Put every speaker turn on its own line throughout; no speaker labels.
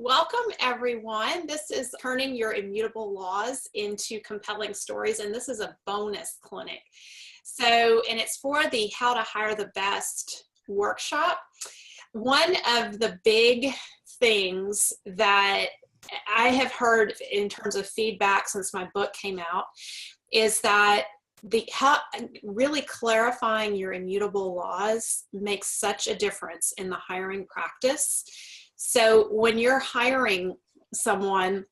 Welcome, everyone. This is turning your immutable laws into compelling stories, and this is a bonus clinic. And it's for the How to Hire the Best workshop. One of the big things that I have heard in terms of feedback since my book came out is that really clarifying your immutable laws makes such a difference in the hiring practice. So when you're hiring someone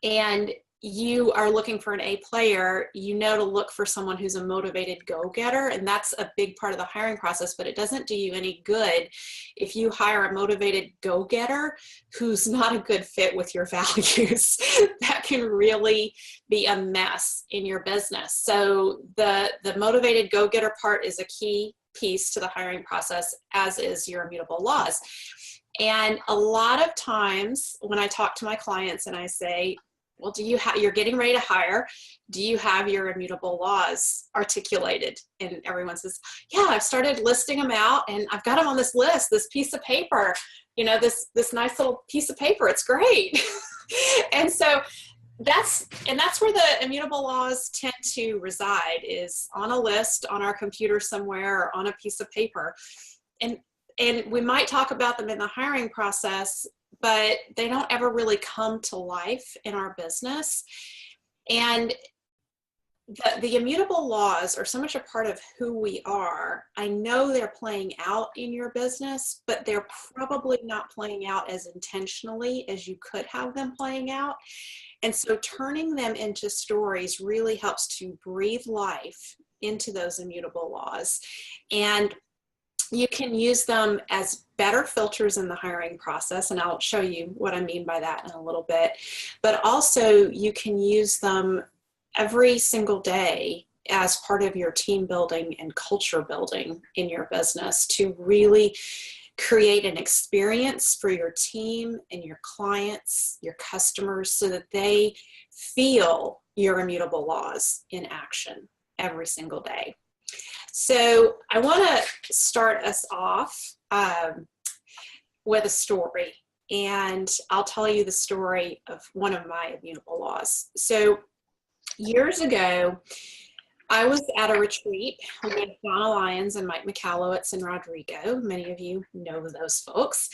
and you are looking for an A player, you know to look for someone who's a motivated go-getter, and that's a big part of the hiring process, but it doesn't do you any good if you hire a motivated go-getter who's not a good fit with your values. That can really be a mess in your business. So the motivated go-getter part is a key piece to the hiring process, as is your immutable laws. And a lot of times when I talk to my clients and I say, well, you're getting ready to hire, do you have your immutable laws articulated? And everyone says, yeah, I've started listing them out and I've got them on this list, this piece of paper, this nice little piece of paper, it's great. And so that's where the immutable laws tend to reside, is on a list on our computer somewhere or on a piece of paper. And we might talk about them in the hiring process, but they don't ever really come to life in our business. And the immutable laws are so much a part of who we are. I know they're playing out in your business, but they're probably not playing out as intentionally as you could have them playing out. And so turning them into stories really helps to breathe life into those immutable laws. And you can use them as better filters in the hiring process, and I'll show you what I mean by that in a little bit. But also you can use them every single day as part of your team building and culture building in your business to really create an experience for your team and your clients, your customers, so that they feel your immutable laws in action every single day. So I want to start us off with a story, and I'll tell you the story of one of my immutable laws. So years ago, I was at a retreat with Donna Lyons and Mike McCallowitz and Rodrigo. Many of you know those folks.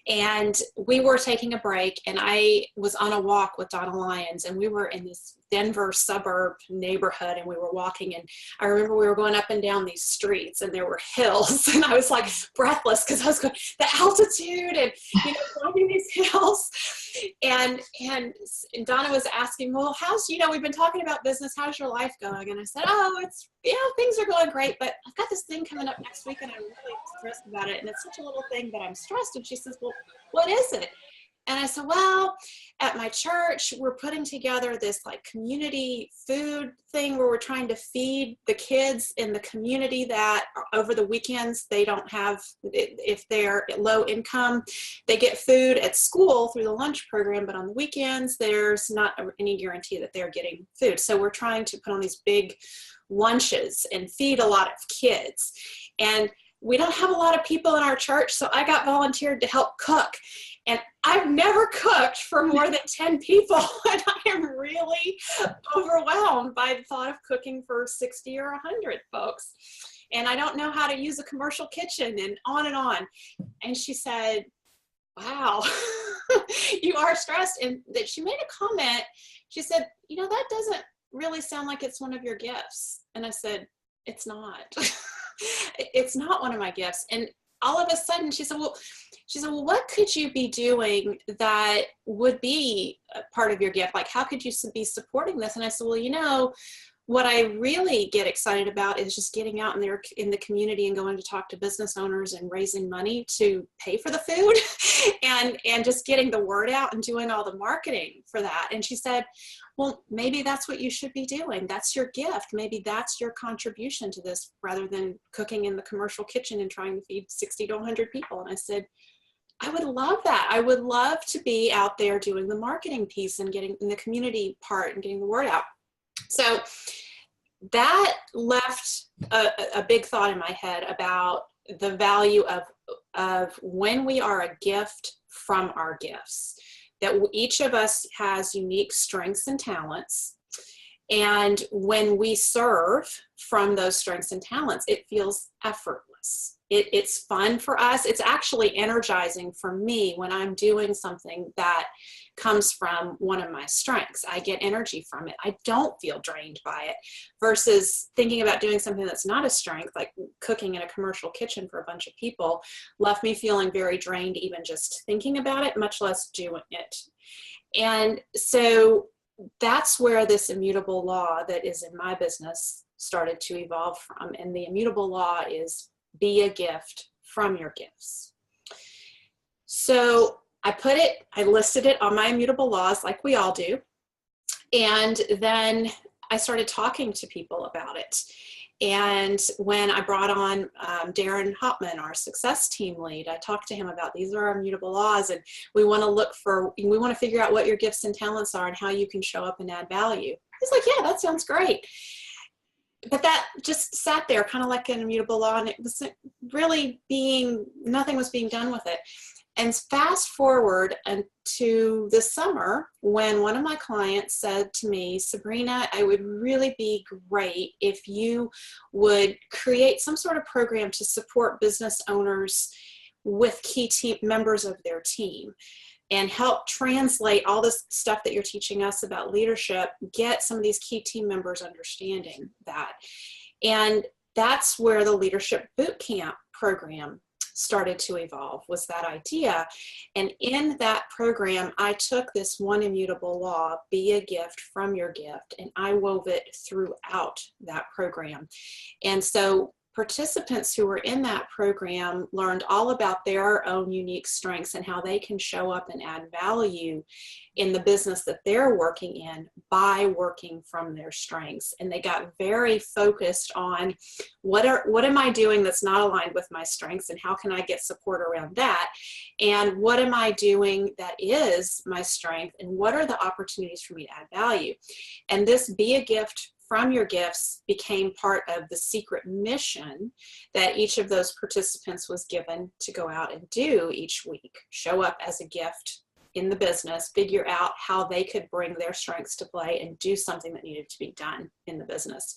And we were taking a break, and I was on a walk with Donna Lyons, and we were in this Denver suburb neighborhood, and we were walking, and I remember we were going up and down these streets, and there were hills, and I was like breathless because I was going, the altitude and climbing these hills. And Donna was asking, well, we've been talking about business, how's your life going? And I said, things are going great, but I've got this thing coming up next week and I'm really stressed about it. And it's such a little thing, but I'm stressed. And she says, well, what is it? And I said, well, at my church, we're putting together this community food thing where we're trying to feed the kids in the community that over the weekends they don't have, if they're low income, they get food at school through the lunch program, but on the weekends, there's not any guarantee that they're getting food. So we're trying to put on these big lunches and feed a lot of kids. And we don't have a lot of people in our church, so I got volunteered to help cook. And I've never cooked for more than 10 people, and I am really overwhelmed by the thought of cooking for 60 or 100 folks. And I don't know how to use a commercial kitchen, and on and on. And she said, wow, you are stressed. And that she made a comment. She said, that doesn't really sound like it's one of your gifts. And I said, it's not. It's not one of my gifts. And all of a sudden she said, well, what could you be doing that would be a part of your gift? Like, how could you be supporting this? And I said, well, what I really get excited about is just getting out in the community and going to talk to business owners and raising money to pay for the food and just getting the word out and doing all the marketing for that. And she said, well, maybe that's what you should be doing. That's your gift. Maybe that's your contribution to this, rather than cooking in the commercial kitchen and trying to feed 60 to 100 people. And I said, I would love that. I would love to be out there doing the marketing piece and getting in the community part and getting the word out. So that left a big thought in my head about the value of when we are a gift from our gifts. that each of us has unique strengths and talents. And when we serve from those strengths and talents, it feels effortless. It's fun for us. It's actually energizing for me when I'm doing something that comes from one of my strengths. I get energy from it. I don't feel drained by it, versus thinking about doing something that's not a strength, like cooking in a commercial kitchen for a bunch of people, left me feeling very drained even just thinking about it, much less doing it. And so that's where this immutable law that is in my business started to evolve from. And the immutable law is be a gift from your gifts. So I listed it on my immutable laws like we all do. And then I started talking to people about it. And when I brought on Darren Hopman, our success team lead, I talked to him about these are our immutable laws, and we want to figure out what your gifts and talents are and how you can show up and add value. He's like, yeah, that sounds great. But that just sat there kind of like an immutable law, and it was really nothing was being done with it. And fast forward to this summer, when one of my clients said to me, Sabrina, it would really be great if you would create some sort of program to support business owners with key team members of their team, and help translate all this stuff that you're teaching us about leadership, get some of these key team members understanding that. And that's where the Leadership Bootcamp program started to evolve, was that idea. And in that program, I took this one immutable law, be a gift from your gift, and I wove it throughout that program. And so participants who were in that program learned all about their own unique strengths and how they can show up and add value in the business that they're working in by working from their strengths. And they got very focused on what am I doing that's not aligned with my strengths, and how can I get support around that? And what am I doing that is my strength, and what are the opportunities for me to add value? And this be a gift from your gifts became part of the secret mission that each of those participants was given to go out and do each week. Show up as a gift in the business, figure out how they could bring their strengths to play and do something that needed to be done in the business.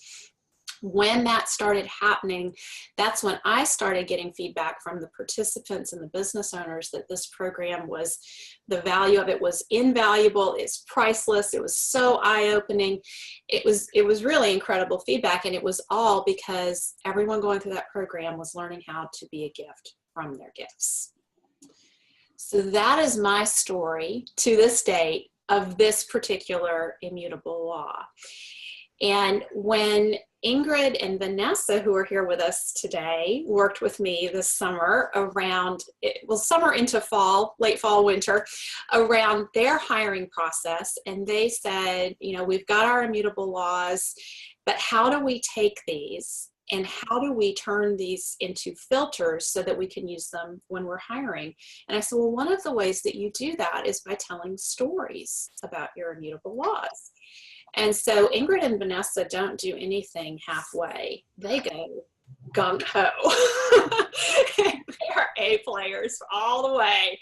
When that started happening, that's when I started getting feedback from the participants and the business owners that this program was, the value of it was invaluable, it's priceless, it was so eye-opening. It was really incredible feedback, and it was all because everyone going through that program was learning how to be a gift from their gifts. So that is my story to this date of this particular immutable law. And when Ingrid and Vanessa, who are here with us today, worked with me this summer around, summer into fall, late fall, winter, around their hiring process. And they said, we've got our immutable laws, but how do we take these and how do we turn these into filters so that we can use them when we're hiring? And I said, well, one of the ways that you do that is by telling stories about your immutable laws. And so Ingrid and Vanessa don't do anything halfway. They go gung-ho. They're A players all the way.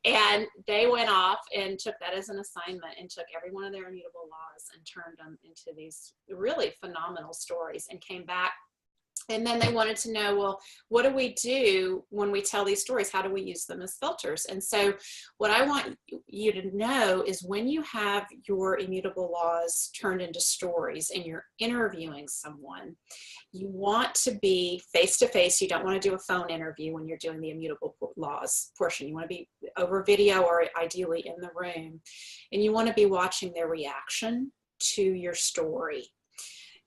And they went off and took that as an assignment and took every one of their immutable laws and turned them into these really phenomenal stories, and came back. And then they wanted to know, well, what do we do when we tell these stories? How do we use them as filters? And so what I want you to know is when you have your immutable laws turned into stories and you're interviewing someone, you want to be face-to-face. You don't want to do a phone interview when you're doing the immutable laws portion. You want to be over video or ideally in the room. And you want to be watching their reaction to your story.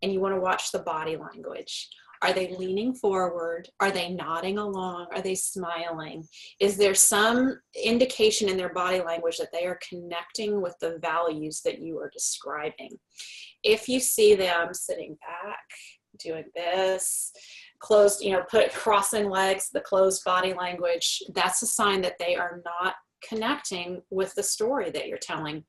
And you want to watch the body language. Are they leaning forward? Are they nodding along? Are they smiling? Is there some indication in their body language that they are connecting with the values that you are describing? If you see them sitting back, doing this, closed, crossing legs, the closed body language, that's a sign that they are not connecting with the story that you're telling.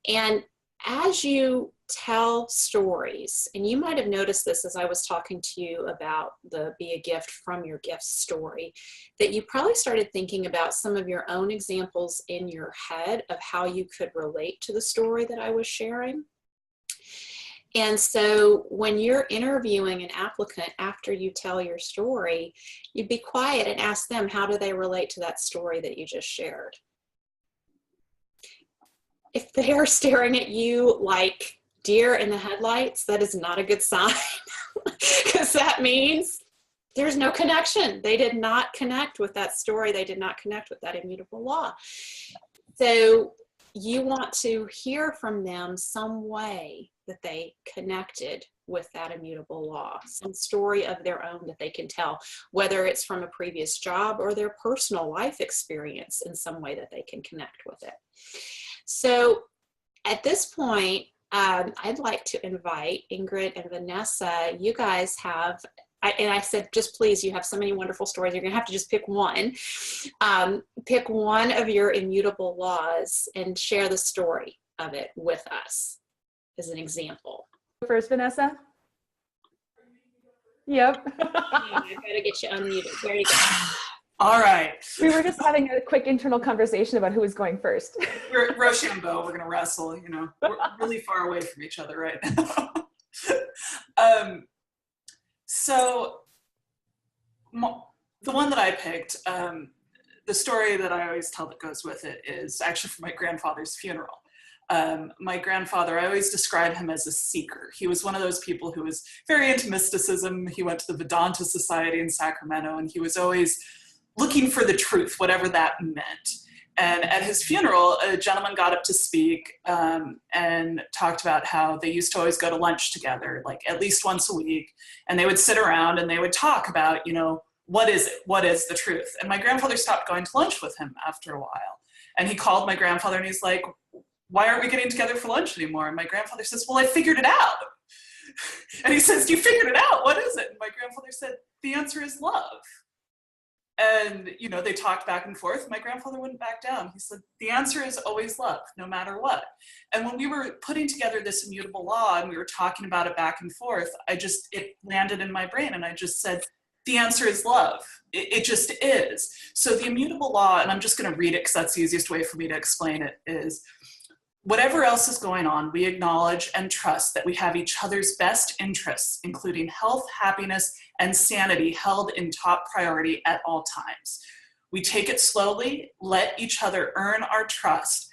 And as you tell stories, and you might have noticed this as I was talking to you about the Be a Gift from Your Gift story, that you probably started thinking about some of your own examples in your head of how you could relate to the story that I was sharing. And so when you're interviewing an applicant after you tell your story, you'd be quiet and ask them, how do they relate to that story that you just shared? If they're staring at you like deer in the headlights, that is not a good sign, because that means there's no connection. They did not connect with that story. They did not connect with that immutable law. So you want to hear from them some way that they connected with that immutable law, some story of their own that they can tell, whether it's from a previous job or their personal life experience in some way that they can connect with it. So at this point, I'd like to invite Ingrid and Vanessa. You guys have, and I said, just please, you have so many wonderful stories. You're going to have to just pick one. Pick one of your immutable laws and share the story of it with us as an example.
First, Vanessa? Yep.
I've got to get you unmuted. There you go.
All right.
We were just having a quick internal conversation about who was going first.
We're Rochambeau. We're going to wrestle, you know. We're really far away from each other right now. So the one that I picked, the story that I always tell that goes with it is actually from my grandfather's funeral. My grandfather, I always describe him as a seeker. He was one of those people who was very into mysticism. He went to the Vedanta Society in Sacramento, and he was always looking for the truth, whatever that meant. And at his funeral, a gentleman got up to speak and talked about how they used to always go to lunch together, like at least once a week. And they would sit around and they would talk about, you know, what is it? What is the truth? And my grandfather stopped going to lunch with him after a while. And he called my grandfather and he's like, why aren't we getting together for lunch anymore? And my grandfather says, well, I figured it out. And he says, you figured it out? What is it? And my grandfather said, the answer is love. And, you know, they talked back and forth. My grandfather wouldn't back down. He said, the answer is always love, no matter what. And when we were putting together this immutable law and we were talking about it back and forth, it landed in my brain and I just said, the answer is love. It just is. So the immutable law, and I'm just going to read it because that's the easiest way for me to explain it, is whatever else is going on, we acknowledge and trust that we have each other's best interests, including health, happiness, and sanity, held in top priority at all times. We take it slowly, let each other earn our trust.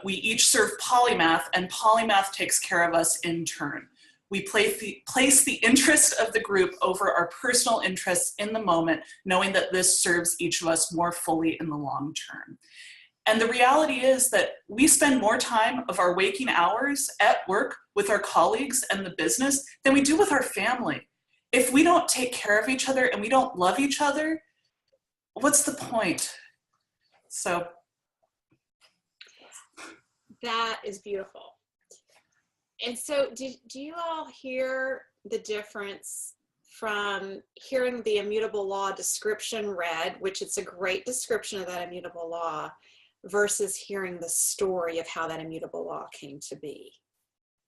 We each serve polymath, and polymath takes care of us in turn. We place the interest of the group over our personal interests in the moment, knowing that this serves each of us more fully in the long term. And the reality is that we spend more time of our waking hours at work with our colleagues and the business than we do with our family. If we don't take care of each other and we don't love each other, what's the point? So.
That is beautiful. And so do you all hear the difference from hearing the immutable law description read, which it's a great description of that immutable law, versus hearing the story of how that immutable law came to be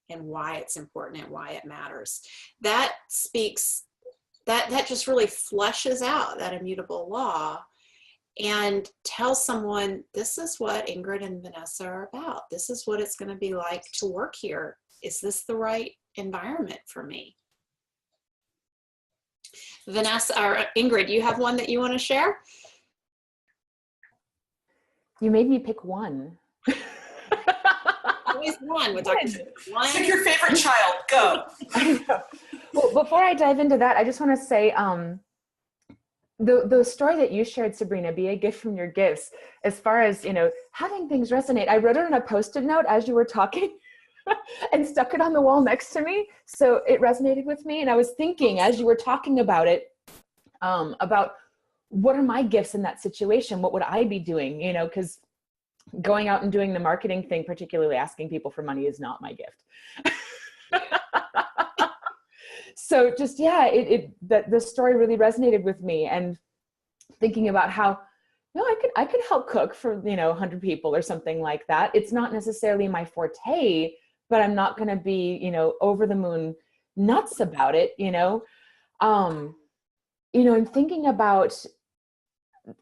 and why it's important and why it matters? That speaks, that just really fleshes out that immutable law and tells someone, this is what Ingrid and Vanessa are about. This is what it's going to be like to work here. Is this the right environment for me? Vanessa or Ingrid, you have one that you want to share?
You made me pick one.
Always one with Dr. One.
Pick your favorite child, go.
I know. Well, before I dive into that, I just want to say the story that you shared, Sabrina, Be a Gift from Your Gifts, as far as, you know, having things resonate. I wrote it on a Post-it note as you were talking and stuck it on the wall next to me. So it resonated with me. And I was thinking as you were talking about it, about what are my gifts in that situation? What would I be doing? You know, because going out and doing the marketing thing, particularly asking people for money, is not my gift. So just, yeah, the story really resonated with me, and thinking about how, you know, I could help cook for, you know, 100 people or something like that. It's not necessarily my forte, but I'm not going to be, over the moon nuts about it, and thinking about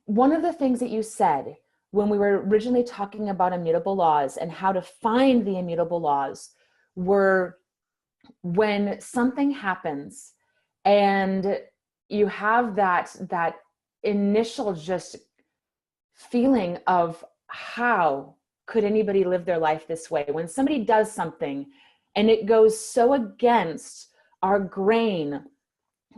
one of the things that you said when we were originally talking about immutable laws and how to find the immutable laws were when something happens and you have that initial just feeling of how could anybody live their life this way? When somebody does something and it goes so against our grain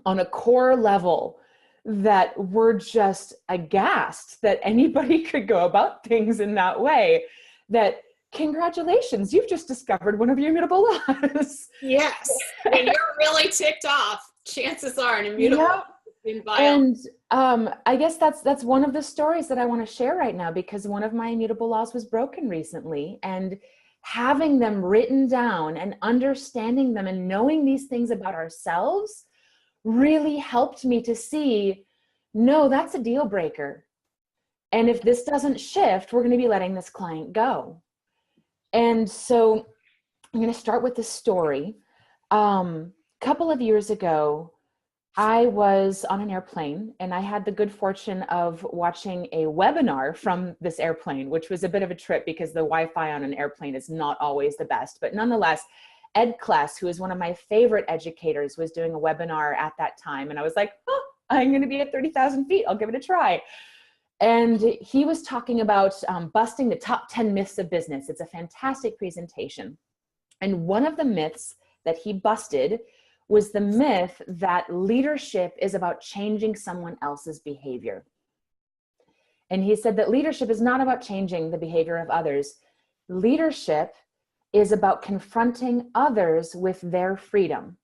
on a core level that we're just aghast that anybody could go about things in that way, that congratulations, you've just discovered one of your immutable laws.
Yes. When you're really ticked off, chances are an immutable law has been violated.
And I guess that's one of the stories that I want to share right now, because one of my immutable laws was broken recently, and having them written down and understanding them and knowing these things about ourselves really helped me to see, no, that's a deal breaker. And if this doesn't shift, we're going to be letting this client go. And so I'm going to start with the story. Couple of years ago, I was on an airplane and I had the good fortune of watching a webinar from this airplane, which was a bit of a trip because the Wi-Fi on an airplane is not always the best. But nonetheless, Ed Class, who is one of my favorite educators, was doing a webinar at that time. And I was like, oh, I'm going to be at 30,000 feet. I'll give it a try. And he was talking about busting the top 10 myths of business. It's a fantastic presentation. And one of the myths that he busted was the myth that leadership is about changing someone else's behavior. And he said that leadership is not about changing the behavior of others. Leadership is about confronting others with their freedom,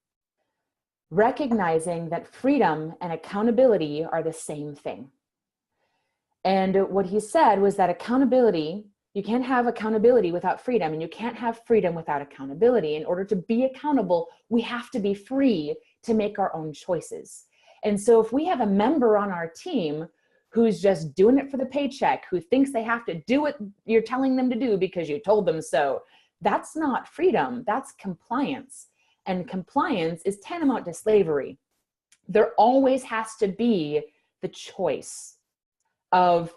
recognizing that freedom and accountability are the same thing. And what he said was that accountability, you can't have accountability without freedom, and you can't have freedom without accountability. In order to be accountable, we have to be free to make our own choices. And so if we have a member on our team who's just doing it for the paycheck, who thinks they have to do what you're telling them to do because you told them so, that's not freedom, that's compliance. And compliance is tantamount to slavery. There always has to be the choice of,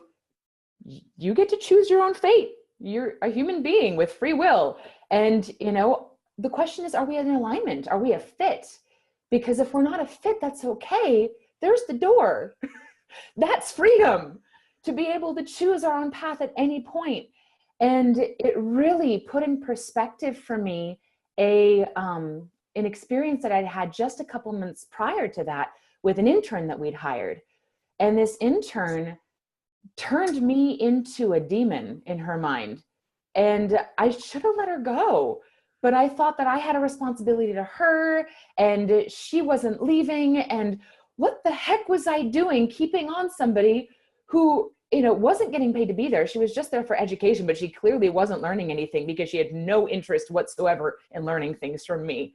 you get to choose your own fate. You're a human being with free will. And, the question is, are we in alignment? Are we a fit? Because if we're not a fit, that's okay. There's the door. That's freedom, to be able to choose our own path at any point. And it really put in perspective for me an experience that I'd had just a couple months prior to that with an intern that we'd hired. And this intern turned me into a demon in her mind. And I should have let her go. But I thought that I had a responsibility to her and she wasn't leaving. And what the heck was I doing keeping on somebody who, wasn't getting paid to be there? She was just there for education, but she clearly wasn't learning anything because she had no interest whatsoever in learning things from me.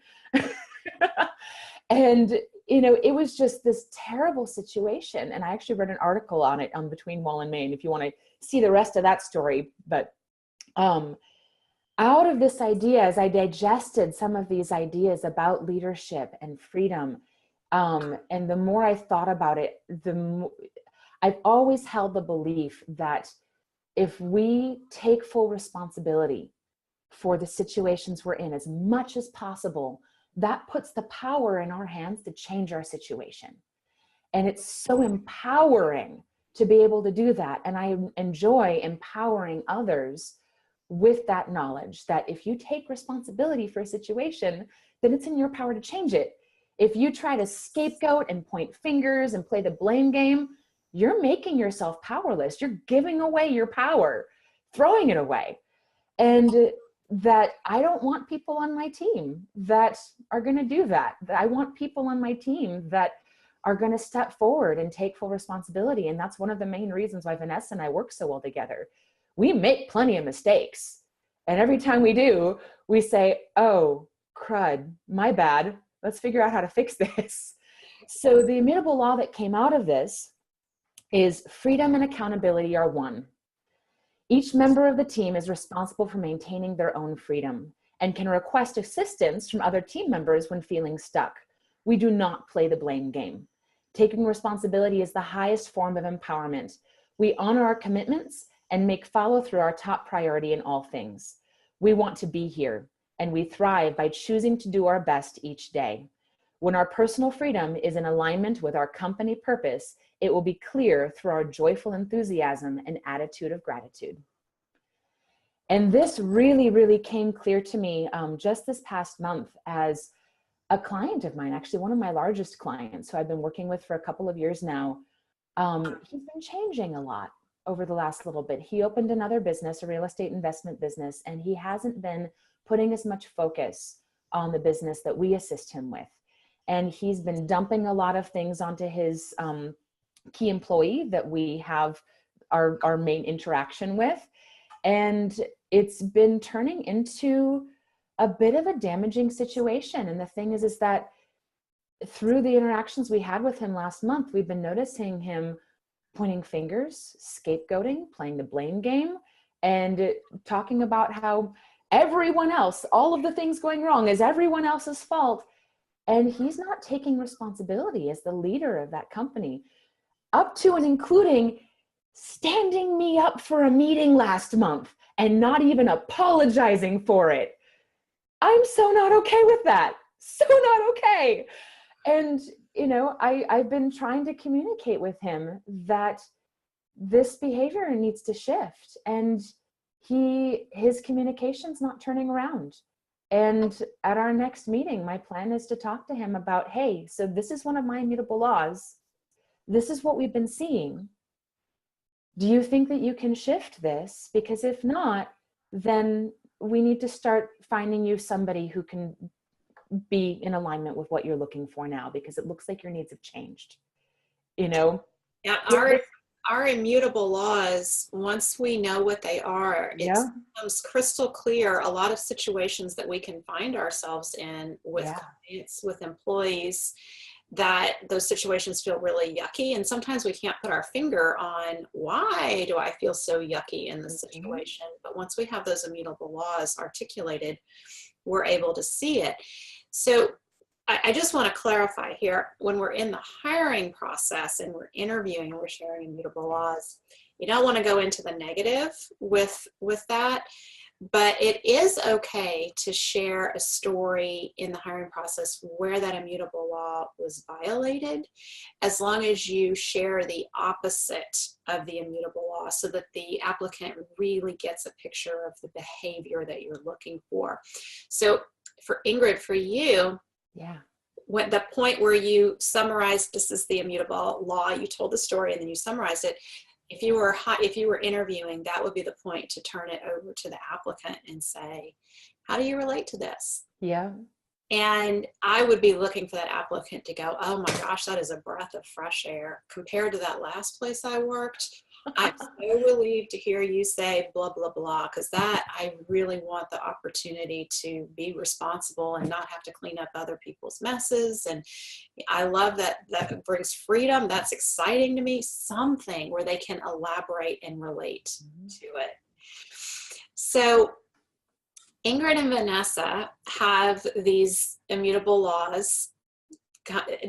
And it was just this terrible situation. And I actually read an article on it on Between Wall and Main, if you want to see the rest of that story. But out of this idea, as I digested some of these ideas about leadership and freedom, and the more I thought about it, I've always held the belief that if we take full responsibility for the situations we're in as much as possible, that puts the power in our hands to change our situation. And it's so empowering to be able to do that. And I enjoy empowering others with that knowledge that if you take responsibility for a situation, then it's in your power to change it. If you try to scapegoat and point fingers and play the blame game, you're making yourself powerless. You're giving away your power, throwing it away. And that I don't want people on my team that are going to do that. I want people on my team that are going to step forward and take full responsibility. And that's one of the main reasons why Vanessa and I work so well together. We make plenty of mistakes. And every time we do, we say, oh, crud, my bad. Let's figure out how to fix this. So the immutable law that came out of this is freedom and accountability are one. Each member of the team is responsible for maintaining their own freedom. and can request assistance from other team members when feeling stuck. We do not play the blame game. Taking responsibility is the highest form of empowerment. We honor our commitments and make follow through our top priority in all things. We want to be here, and we thrive by choosing to do our best each day. When our personal freedom is in alignment with our company purpose, it will be clear through our joyful enthusiasm and attitude of gratitude. And this really, really came clear to me just this past month as a client of mine, actually one of my largest clients who I've been working with for a couple of years now. He's been changing a lot over the last little bit. He opened another business, a real estate investment business, and he hasn't been putting as much focus on the business that we assist him with. And he's been dumping a lot of things onto his key employee that we have our main interaction with. And it's been turning into a bit of a damaging situation. And the thing is that through the interactions we had with him last month, we've been noticing him pointing fingers, scapegoating, playing the blame game, and talking about how everyone else, all of the things going wrong is everyone else's fault. And he's not taking responsibility as the leader of that company, up to and including standing me up for a meeting last month and not even apologizing for it. I'm so not okay with that. So not okay. And, you know, I've been trying to communicate with him that this behavior needs to shift, and his communication's not turning around. And at our next meeting, my plan is to talk to him about, hey, so this is one of my immutable laws. This is what we've been seeing. Do you think that you can shift this? Because if not, then we need to start finding you somebody who can be in alignment with what you're looking for now, because it looks like your needs have changed, you know?
Yeah, our immutable laws, once we know what they are, it becomes crystal clear a lot of situations that we can find ourselves in with clients, with employees, that those situations feel really yucky. And sometimes we can't put our finger on why do I feel so yucky in this situation. But once we have those immutable laws articulated, we're able to see it. So I just want to clarify here, when we're in the hiring process and we're interviewing and we're sharing immutable laws, you don't want to go into the negative with that, but it is okay to share a story in the hiring process where that immutable law was violated, as long as you share the opposite of the immutable law so that the applicant really gets a picture of the behavior that you're looking for. So for Ingrid, for you, when the point where you summarized, this is the immutable law, you told the story and then you summarized it. If you were interviewing, that would be the point to turn it over to the applicant and say, how do you relate to this?
Yeah.
And I would be looking for that applicant to go, oh my gosh, that is a breath of fresh air compared to that last place I worked. I'm so relieved to hear you say blah, blah, blah, because that I really want the opportunity to be responsible and not have to clean up other people's messes. And I love that brings freedom. That's exciting to me, something where they can elaborate and relate to it. So Ingrid and Vanessa have these immutable laws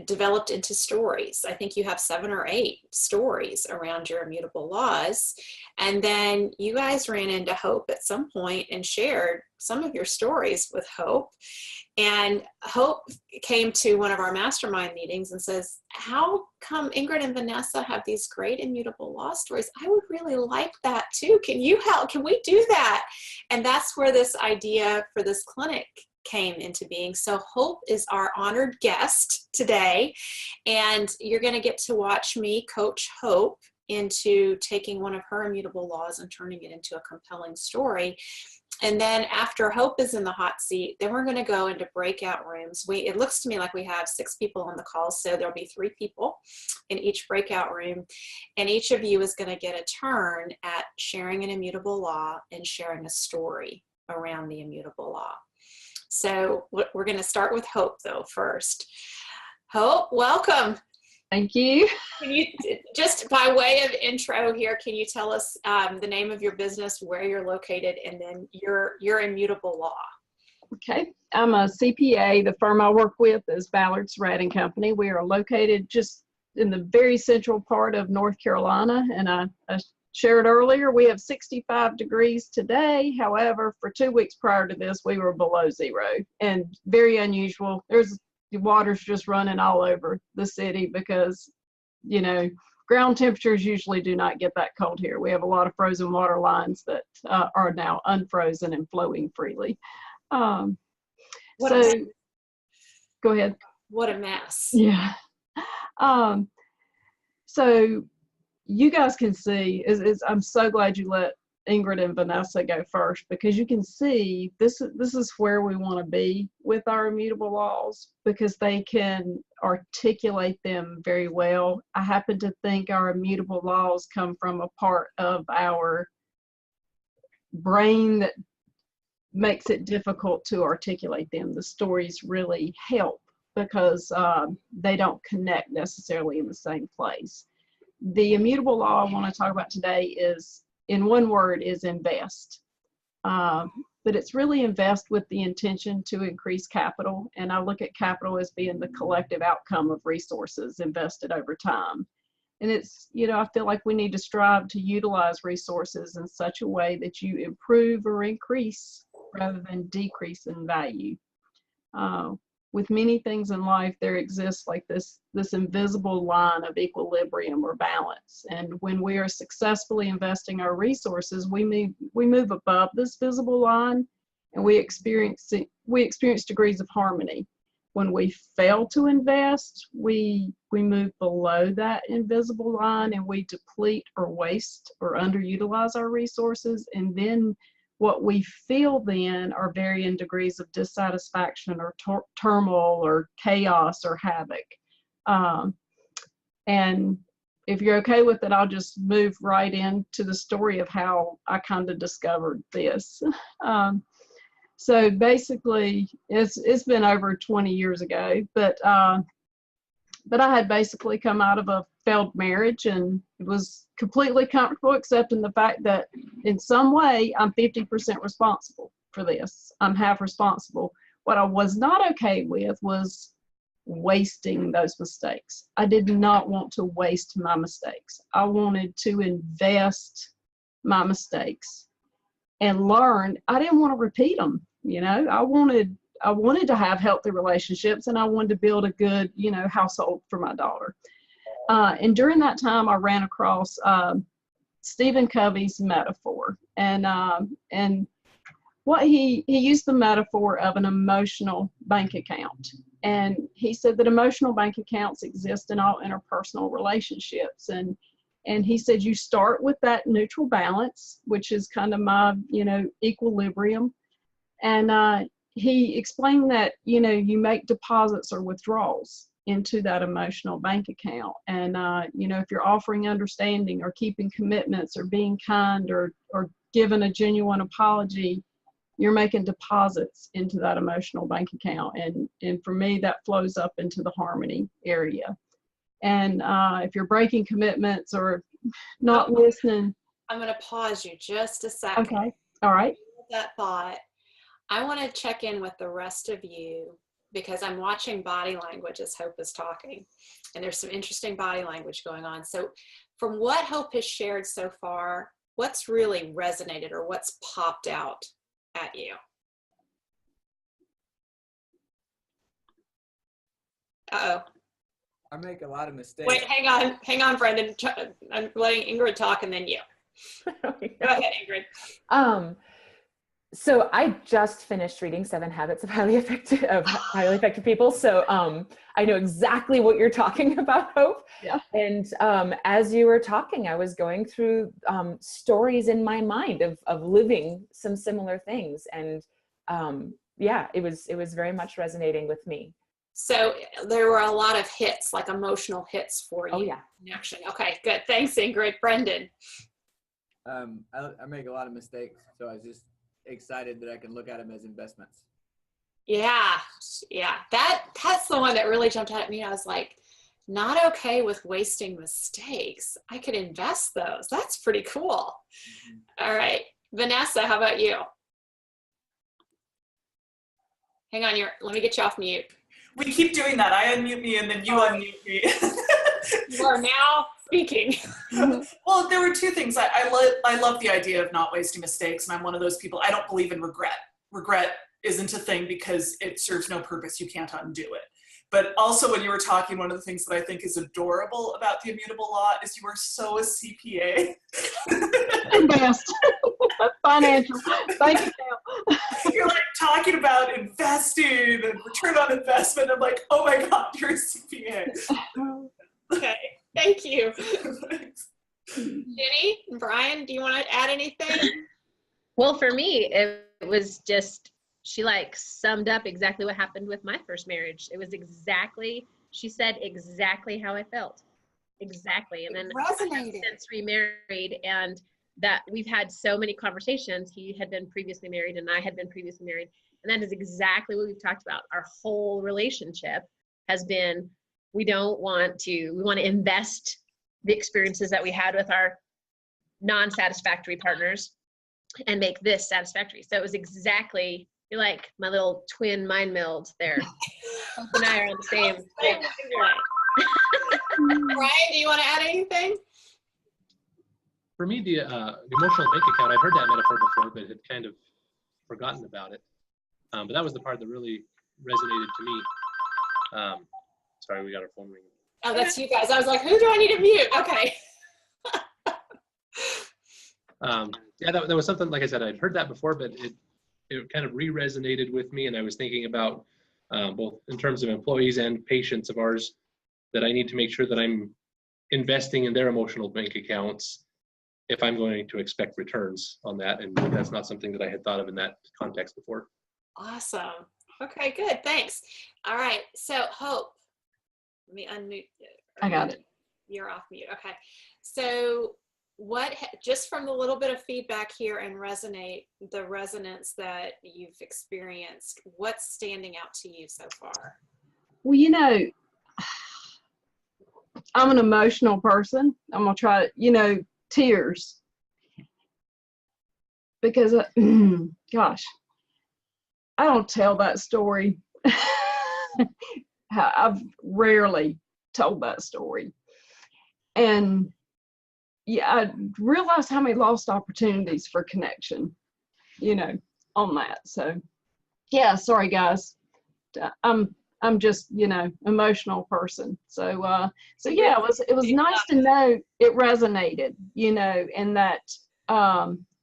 developed into stories. I think you have 7 or 8 stories around your immutable laws. And then you guys ran into Hope at some point and shared some of your stories with Hope. And Hope came to one of our mastermind meetings and says, how come Ingrid and Vanessa have these great immutable law stories? I would really like that too. Can you help? Can we do that? And that's where this idea for this clinic came into being. So Hope is our honored guest today, and you're going to get to watch me coach Hope into taking one of her immutable laws and turning it into a compelling story. And then after Hope is in the hot seat, then we're going to go into breakout rooms. It looks to me like we have 6 people on the call, so there'll be 3 people in each breakout room, and each of you is going to get a turn at sharing an immutable law and sharing a story around the immutable law. So we're going to start with Hope, though, first. Hope, welcome.
Thank you.
Can you, just by way of intro here, can you tell us the name of your business, where you're located, and then your immutable law?
Okay, I'm a CPA. The firm I work with is Ballard Surratt & Company. We are located just in the very central part of North Carolina, and I shared earlier, we have 65 degrees today. However, for 2 weeks prior to this, we were below zero, and very unusual. The water's just running all over the city because, you know, ground temperatures usually do not get that cold here. We have a lot of frozen water lines that are now unfrozen and flowing freely. Go ahead.
What a mess.
Yeah. So you guys can see, I'm so glad you let Ingrid and Vanessa go first, because you can see this is where we want to be with our immutable laws, because they can articulate them very well. I happen to think our immutable laws come from a part of our brain that makes it difficult to articulate them. The stories really help because they don't connect necessarily in the same place. The immutable law I want to talk about today is, in one word, is invest. But it's really invest with the intention to increase capital. And I look at capital as being the collective outcome of resources invested over time. And it's, you know, I feel like we need to strive to utilize resources in such a way that you improve or increase rather than decrease in value. With many things in life, there exists like this invisible line of equilibrium or balance. And when we are successfully investing our resources, we move above this visible line, and we experience degrees of harmony. When we fail to invest, we move below that invisible line, and we deplete or waste or underutilize our resources. And then what we feel then are varying degrees of dissatisfaction or turmoil or chaos or havoc. And if you're okay with it, I'll just move right into the story of how I kind of discovered this. So basically, it's been over 20 years ago, but I had basically come out of a failed marriage and was completely comfortable accepting the fact that in some way I'm 50% responsible for this. I'm half responsible. What I was not okay with was wasting those mistakes. I did not want to waste my mistakes. I wanted to invest my mistakes and learn. I didn't want to repeat them. You know, I wanted to have healthy relationships, and I wanted to build a good, you know, household for my daughter. And during that time, I ran across Stephen Covey's metaphor, and what he used the metaphor of an emotional bank account. And he said that emotional bank accounts exist in all interpersonal relationships. And he said you start with that neutral balance, which is kind of my, you know, equilibrium. And he explained that, you know, you make deposits or withdrawals into that emotional bank account. And, you know, if you're offering understanding or keeping commitments or being kind or giving a genuine apology, you're making deposits into that emotional bank account. And for me, that flows up into the harmony area. And if you're breaking commitments or not listening.
I'm going to pause you just a second.
Okay. All right.
That thought. I want to check in with the rest of you because I'm watching body language as Hope is talking, and there's some interesting body language going on. So from what Hope has shared so far, what's really resonated or what's popped out at you? Uh-oh.
I make a lot of mistakes.
Wait, hang on, Brendan. I'm letting Ingrid talk and then you. Go ahead, Ingrid.
So I just finished reading 7 Habits of Highly Effective People. So I know exactly what you're talking about, Hope.
Yeah.
And as you were talking, I was going through stories in my mind of living some similar things. And yeah, it was very much resonating with me.
So there were a lot of hits, like emotional hits for you.
Oh, yeah.
In action. Okay, good. Thanks, Ingrid. Brendan.
I make a lot of mistakes, so I was just excited that I can look at them as investments.
Yeah. That's the one that really jumped out at me. I was like, not okay with wasting mistakes. I could invest those. That's pretty cool. Mm-hmm. All right. Vanessa, how about you? Hang on, let me get you off mute.
We keep doing that. I unmute me and then you unmute me.
You are now speaking.
Well, there were two things. I love the idea of not wasting mistakes, and I'm one of those people. I don't believe in regret. Regret isn't a thing because it serves no purpose. You can't undo it. But also when you were talking, one of the things that I think is adorable about the immutable law is you are so a CPA.
Best. Financial. Thank you.
You're like talking about investing and return on investment. I'm like, oh my God, you're a CPA.
Okay, thank you. Ginny, Brian, do you want to add anything?
Well, for me, it was just, she like summed up exactly what happened with my first marriage. It was exactly, she said exactly how I felt. Exactly. And then
resonated.
Since remarried, and that we've had so many conversations. He had been previously married and I had been previously married. And that is exactly what we've talked about. Our whole relationship has been, we want to invest the experiences that we had with our non-satisfactory partners and make this satisfactory. So it was exactly, you're like my little twin mind meld there. Hope and I are on the same.
Brian, do you want to add anything?
For me, the emotional bank account, I've heard that metaphor before, but had kind of forgotten about it. But that was the part that really resonated to me. Sorry, we got our phone ringing.
Oh, that's you guys. I was like, who do I need to mute? Okay.
Yeah, that was something, like I said, I'd heard that before, but it kind of re-resonated with me. And I was thinking about both in terms of employees and patients of ours, that I need to make sure that I'm investing in their emotional bank accounts if I'm going to expect returns on that. And that's not something that I had thought of in that context before.
Awesome. Okay, good. Thanks. All right. So Hope, let me unmute.
I got it.
You're off mute. Okay. So just from the little bit of feedback here and the resonance that you've experienced, what's standing out to you so far?
Well, you know, I'm an emotional person. I'm going to try, tears. Because, gosh, I don't tell that story. I've rarely told that story. And yeah, I realized how many lost opportunities for connection, on that. So yeah, sorry guys. I'm just, emotional person. So yeah, it was nice to know it resonated, and that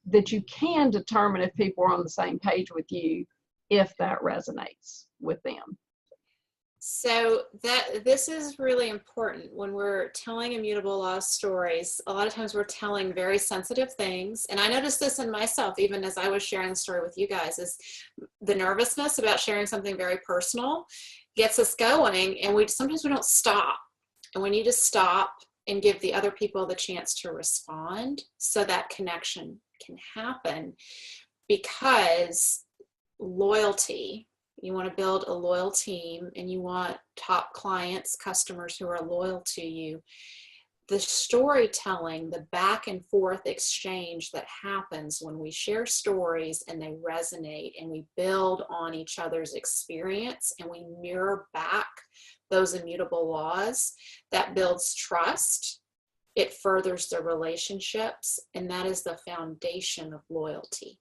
that you can determine if people are on the same page with you, if that resonates with them.
So this is really important when we're telling immutable law stories. A lot of times we're telling very sensitive things. And I noticed this in myself, even as I was sharing the story with you guys, is the nervousness about sharing something very personal gets us going. And sometimes we don't stop. And we need to stop and give the other people the chance to respond so that connection can happen. Because loyalty, you want to build a loyal team and you want top clients, customers who are loyal to you. The storytelling, the back and forth exchange that happens when we share stories and they resonate and we build on each other's experience and we mirror back those immutable laws, that builds trust. It furthers the relationships, and that is the foundation of loyalty.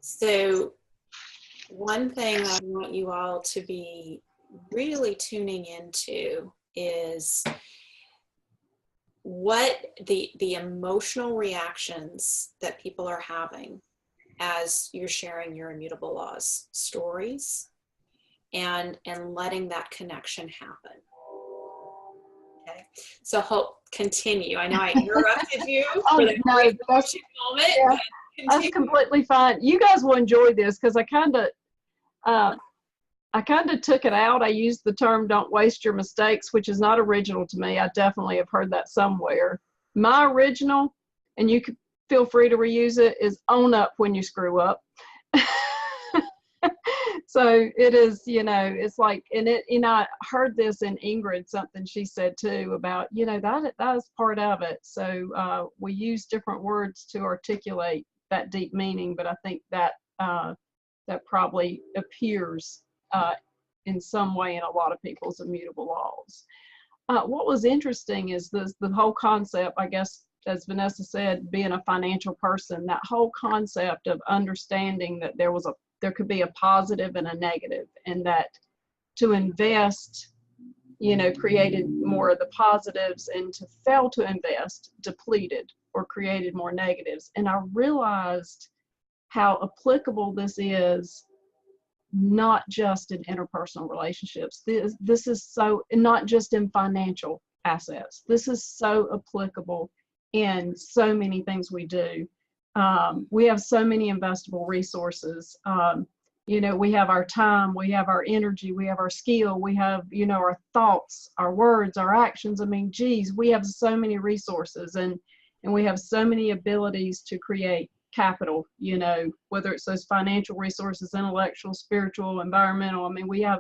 So one thing I want you all to be really tuning into is what the emotional reactions that people are having as you're sharing your immutable laws stories and letting that connection happen. Okay, so Hope, continue. I know I interrupted you for the brief moment.
Yeah. That's completely fine. You guys will enjoy this because I kind of took it out. I used the term "don't waste your mistakes," which is not original to me. I definitely have heard that somewhere. My original, and you can feel free to reuse it, is "own up when you screw up." So it is, it's like, and I heard this in Ingrid, something she said too about, that is part of it. So we use different words to articulate that deep meaning, but I think that that probably appears in some way in a lot of people's immutable laws. What was interesting is the whole concept, I guess, as Vanessa said, being a financial person, that whole concept of understanding that there could be a positive and a negative, and that to invest, created more of the positives, and to fail to invest depleted or created more negatives. And I realized how applicable this is, not just in interpersonal relationships. This is so, not just in financial assets. This is so applicable in so many things we do. We have so many investable resources. We have our time, we have our energy, we have our skill, we have, our thoughts, our words, our actions. I mean, geez, we have so many resources, and we have so many abilities to create capital, whether it's those financial resources, intellectual, spiritual, environmental. I mean, we have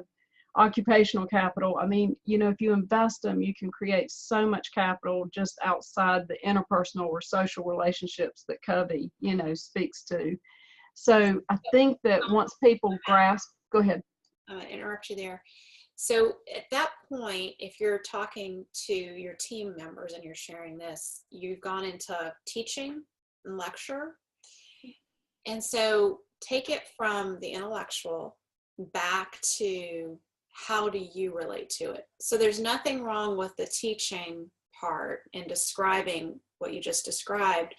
occupational capital. I mean, if you invest them, you can create so much capital just outside the interpersonal or social relationships that Covey, speaks to. So I think that once people grasp, go ahead.
I'm going to interrupt you there. So at that point, if you're talking to your team members and you're sharing this, you've gone into teaching and lecture. And so take it from the intellectual back to how do you relate to it? So there's nothing wrong with the teaching part and describing what you just described,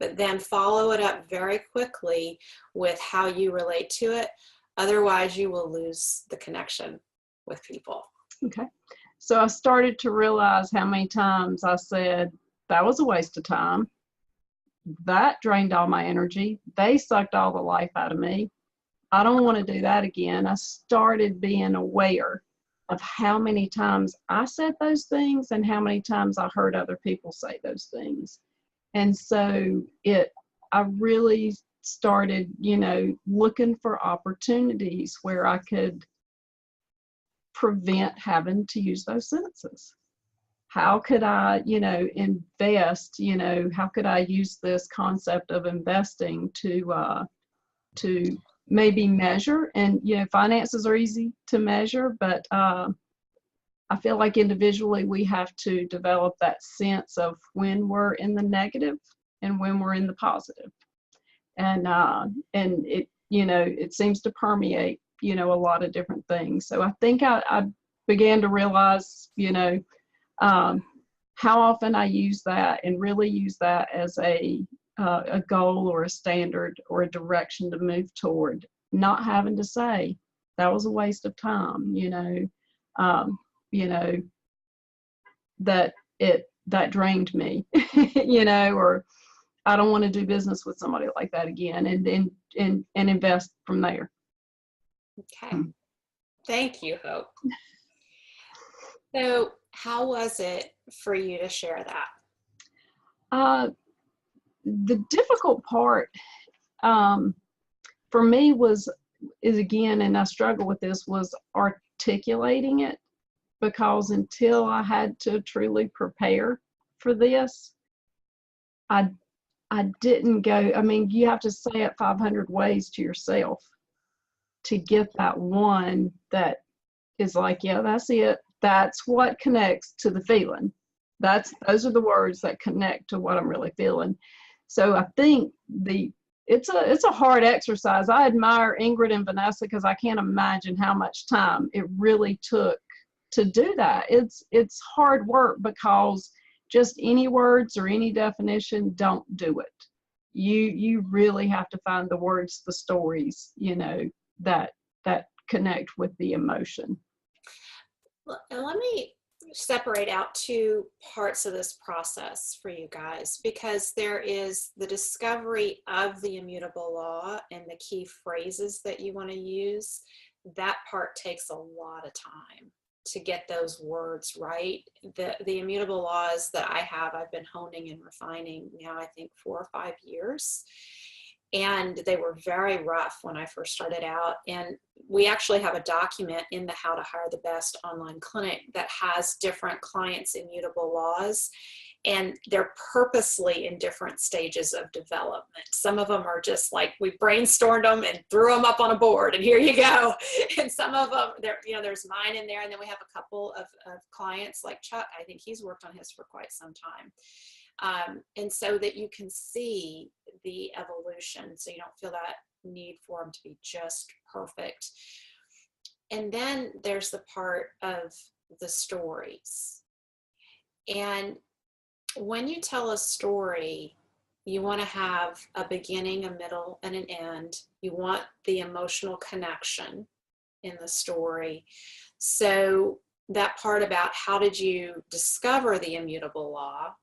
but then follow it up very quickly with how you relate to it. Otherwise, you will lose the connection with people.
Okay. So I started to realize how many times I said, that was a waste of time. That drained all my energy. They sucked all the life out of me. I don't want to do that again. I started being aware of how many times I said those things and how many times I heard other people say those things. And so I really started, looking for opportunities where I could prevent having to use those sentences. How could I, invest, how could I use this concept of investing to maybe measure? And, finances are easy to measure, but I feel like individually we have to develop that sense of when we're in the negative and when we're in the positive. And it, it seems to permeate, a lot of different things. So I think I began to realize, how often I use that and really use that as a goal or a standard or a direction to move toward, not having to say that was a waste of time, that drained me, or I don't want to do business with somebody like that again, and invest from there.
Okay. Thank you, Hope. So how was it for you to share that?
The difficult part for me is again, and I struggle with this, was articulating it, because until I had to truly prepare for this, I didn't go, I mean, you have to say it 500 ways to yourself to get that one that is like, yeah, that's it. That's what connects to the feeling. Those are the words that connect to what I'm really feeling. So I think it's a hard exercise. I admire Ingrid and Vanessa because I can't imagine how much time it really took to do that. It's hard work, because just any words or any definition don't do it. You really have to find the words, the stories, that connect with the emotion.
And let me separate out two parts of this process for you guys, because there is the discovery of the immutable law and the key phrases that you want to use. That part takes a lot of time to get those words right. The immutable laws that I've been honing and refining now, I think 4 or 5 years. And they were very rough when I first started out. And we actually have a document in the How to Hire the Best online clinic that has different clients' immutable laws. And they're purposely in different stages of development. Some of them are just like, we brainstormed them and threw them up on a board and here you go. And some of them, there's mine in there. And then we have a couple of clients like Chuck. I think he's worked on his for quite some time. And so that you can see the evolution. So you don't feel that need for them to be just perfect. And then there's the part of the stories. And when you tell a story, you want to have a beginning, a middle, and an end. You want the emotional connection in the story. So that part about how did you discover the immutable law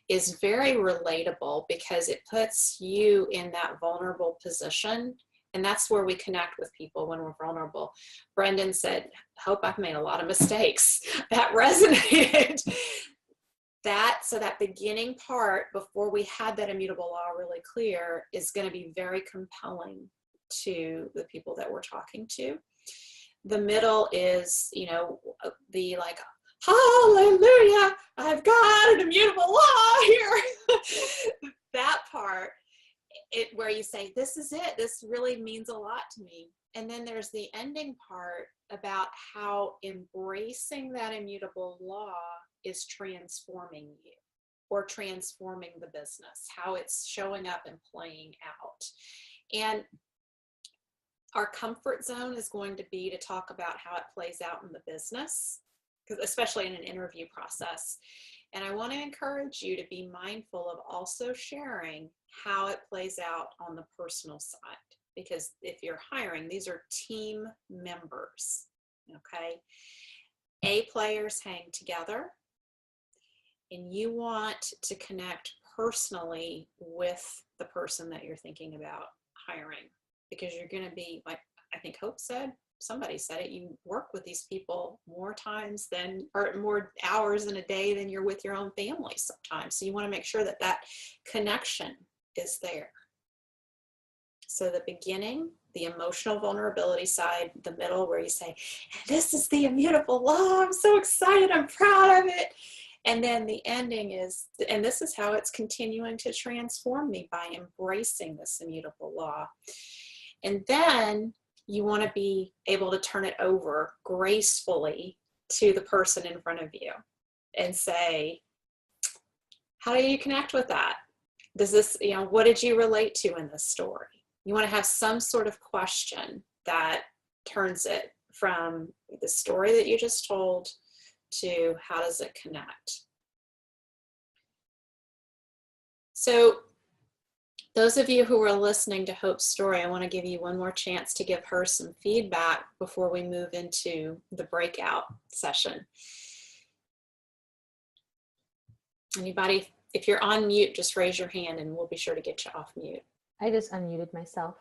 is very relatable because it puts you in that vulnerable position. And that's where we connect with people when we're vulnerable. Brendan said, hope I've made a lot of mistakes. That resonated. So that beginning part, before we had that immutable law really clear, is going to be very compelling to the people that we're talking to. The middle is, the like, hallelujah, I've got an immutable law here. That part, where you say, this is it. This really means a lot to me. And then there's the ending part about how embracing that immutable law is transforming you or transforming the business, how it's showing up and playing out. And our comfort zone is going to be to talk about how it plays out in the business, because especially in an interview process. And I want to encourage you to be mindful of also sharing how it plays out on the personal side, because if you're hiring, these are team members, okay? A players hang together, and you want to connect personally with the person that you're thinking about hiring, because you're going to be, like I think Hope said, somebody said it, you work with these people more times than, or more hours in a day than you're with your own family sometimes. So you want to make sure that that connection is there. So the beginning, the emotional vulnerability side, the middle where you say, this is the immutable law, I'm so excited, I'm proud of it. And then the ending is, and this is how it's continuing to transform me, by embracing this immutable law. And then you want to be able to turn it over gracefully to the person in front of you and say, how do you connect with that? Does this, what did you relate to in this story? You want to have some sort of question that turns it from the story that you just told to how does it connect? So those of you who are listening to Hope's story, I want to give you one more chance to give her some feedback before we move into the breakout session. Anybody, if you're on mute, just raise your hand and we'll be sure to get you off mute.
I just unmuted myself.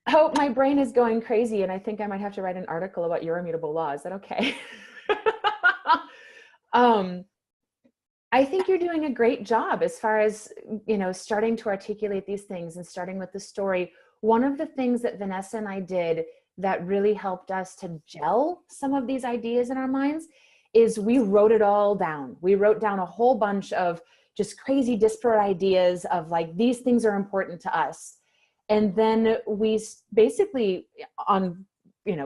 Hope, my brain is going crazy and I think I might have to write an article about your immutable law. Is that okay? I think you're doing a great job as far as, starting to articulate these things and starting with the story. One of the things that Vanessa and I did that really helped us to gel some of these ideas in our minds is we wrote it all down. We wrote down a whole bunch of just crazy disparate ideas of like, these things are important to us. And then we basically on,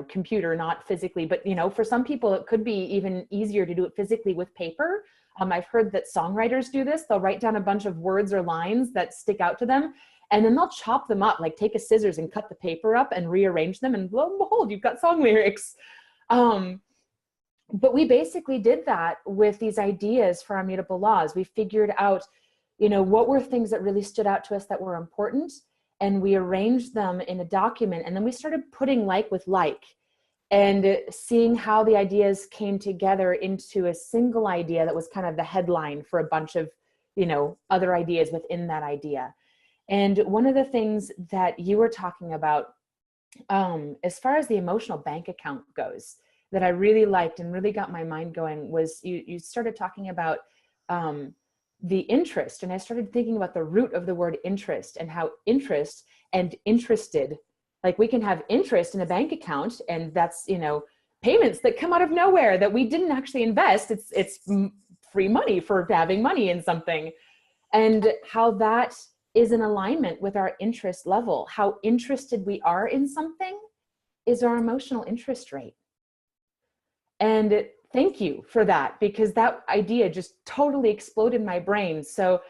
computer, not physically, but, for some people, it could be even easier to do it physically with paper. I've heard that songwriters do this. They'll write down a bunch of words or lines that stick out to them, and then they'll chop them up, like take a scissors and cut the paper up and rearrange them, and lo and behold, you've got song lyrics. But we basically did that with these ideas for our immutable laws. We figured out, what were things that really stood out to us that were important, and we arranged them in a document, and then we started putting like with like, and seeing how the ideas came together into a single idea that was kind of the headline for a bunch of, other ideas within that idea. And one of the things that you were talking about, as far as the emotional bank account goes, that I really liked and really got my mind going was you started talking about the interest. And I started thinking about the root of the word interest and how interest and interested, like we can have interest in a bank account and that's, payments that come out of nowhere that we didn't actually invest. It's free money for having money in something. And how that is in alignment with our interest level. How interested we are in something is our emotional interest rate. And thank you for that, because that idea just totally exploded in my brain. So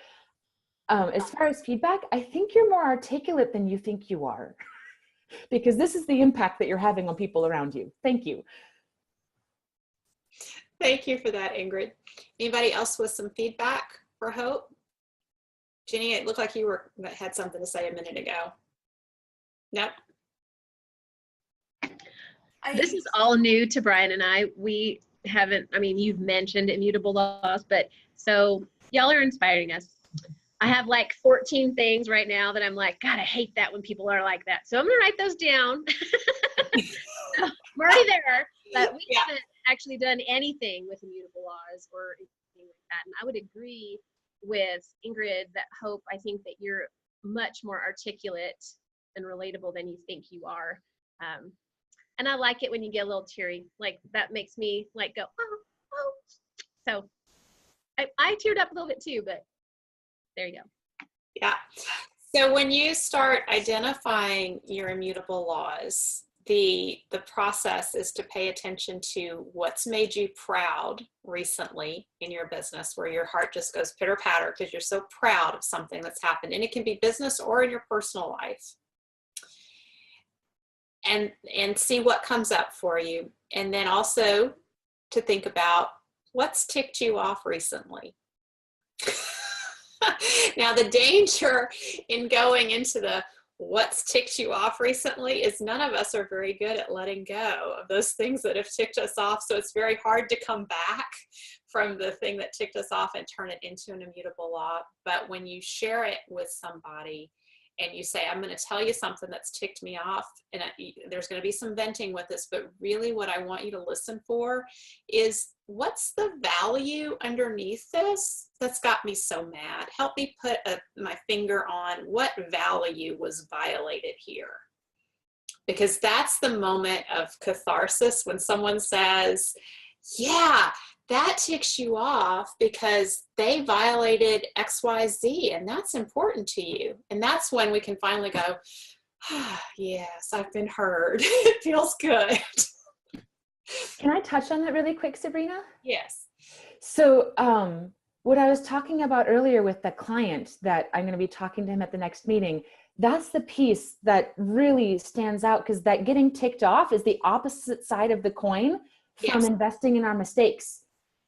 as far as feedback, I think you're more articulate than you think you are, because this is the impact that you're having on people around you. Thank you.
Thank you for that, Ingrid. Anybody else with some feedback for Hope? Ginny, it looked like you had something to say a minute ago. Nope.
This is all new to Brian and I. We haven't, I mean, you've mentioned immutable laws, but so y'all are inspiring us. I have like 14 things right now that I'm like, God, I hate that when people are like that. So I'm gonna write those down. So we're already there, but we haven't actually done anything with immutable laws or anything like that. And I would agree with Ingrid that Hope, I think that you're much more articulate and relatable than you think you are. And I like it when you get a little teary, like that makes me like go, oh. So I teared up a little bit too, but there you go.
Yeah. So when you start identifying your immutable laws, the process is to pay attention to what's made you proud recently in your business, where your heart just goes pitter patter because you're so proud of something that's happened. And it can be business or in your personal life. And see what comes up for you. And then also to think about what's ticked you off recently. Now, the danger in going into the what's ticked you off recently is none of us are very good at letting go of those things that have ticked us off. So it's very hard to come back from the thing that ticked us off and turn it into an immutable law. But when you share it with somebody and you say, I'm going to tell you something that's ticked me off, and there's going to be some venting with this, but really what I want you to listen for is, what's the value underneath this that's got me so mad? Help me put my finger on what value was violated here. Because that's the moment of catharsis when someone says, yeah, that ticks you off because they violated XYZ, and that's important to you. And that's when we can finally go, yes, I've been heard. It feels good.
Can I touch on that really quick, Sabrina?
Yes.
So what I was talking about earlier with the client that I'm going to be talking to him at the next meeting, that's the piece that really stands out, because that getting ticked off is the opposite side of the coin from investing in our mistakes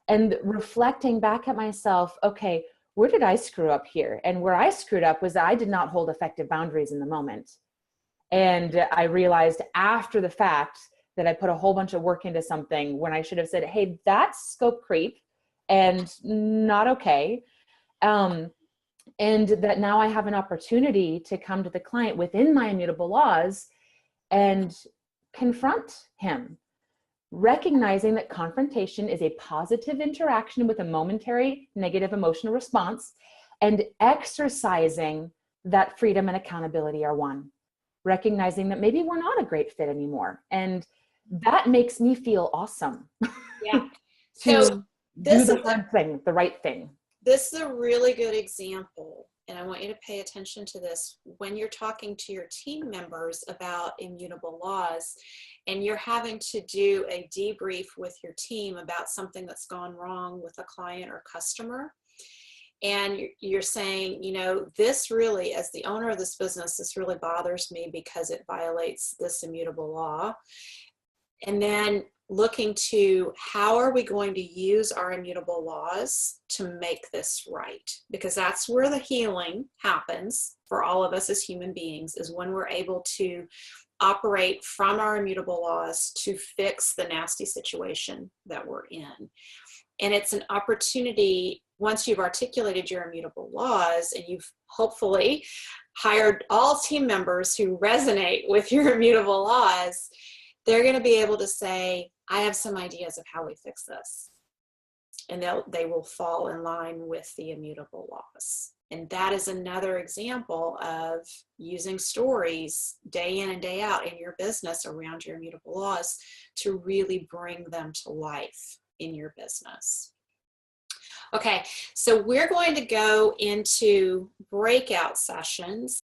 and reflecting back at myself. Okay, where did I screw up here? And where I screwed up was I did not hold effective boundaries in the moment. And I realized after the fact that I put a whole bunch of work into something when I should have said, hey, that's scope creep and not okay. And that now I have an opportunity to come to the client within my immutable laws and confront him, recognizing that confrontation is a positive interaction with a momentary negative emotional response, and exercising that freedom and accountability are one. Recognizing that maybe we're not a great fit anymore. And that makes me feel awesome.
Yeah.
to do the hard thing, the right thing.
This is a really good example, and I want you to pay attention to this when you're talking to your team members about immutable laws, and you're having to do a debrief with your team about something that's gone wrong with a client or customer. And you're saying, you know, this really, as the owner of this business, this really bothers me because it violates this immutable law. And then looking to how are we going to use our immutable laws to make this right? Because that's where the healing happens for all of us as human beings, is when we're able to operate from our immutable laws to fix the nasty situation that we're in. And it's an opportunity, once you've articulated your immutable laws and you've hopefully hired all team members who resonate with your immutable laws, they're going to be able to say, I have some ideas of how we fix this. And they will fall in line with the immutable laws. And that is another example of using stories day in and day out in your business around your immutable laws to really bring them to life in your business. Okay, so we're going to go into breakout sessions.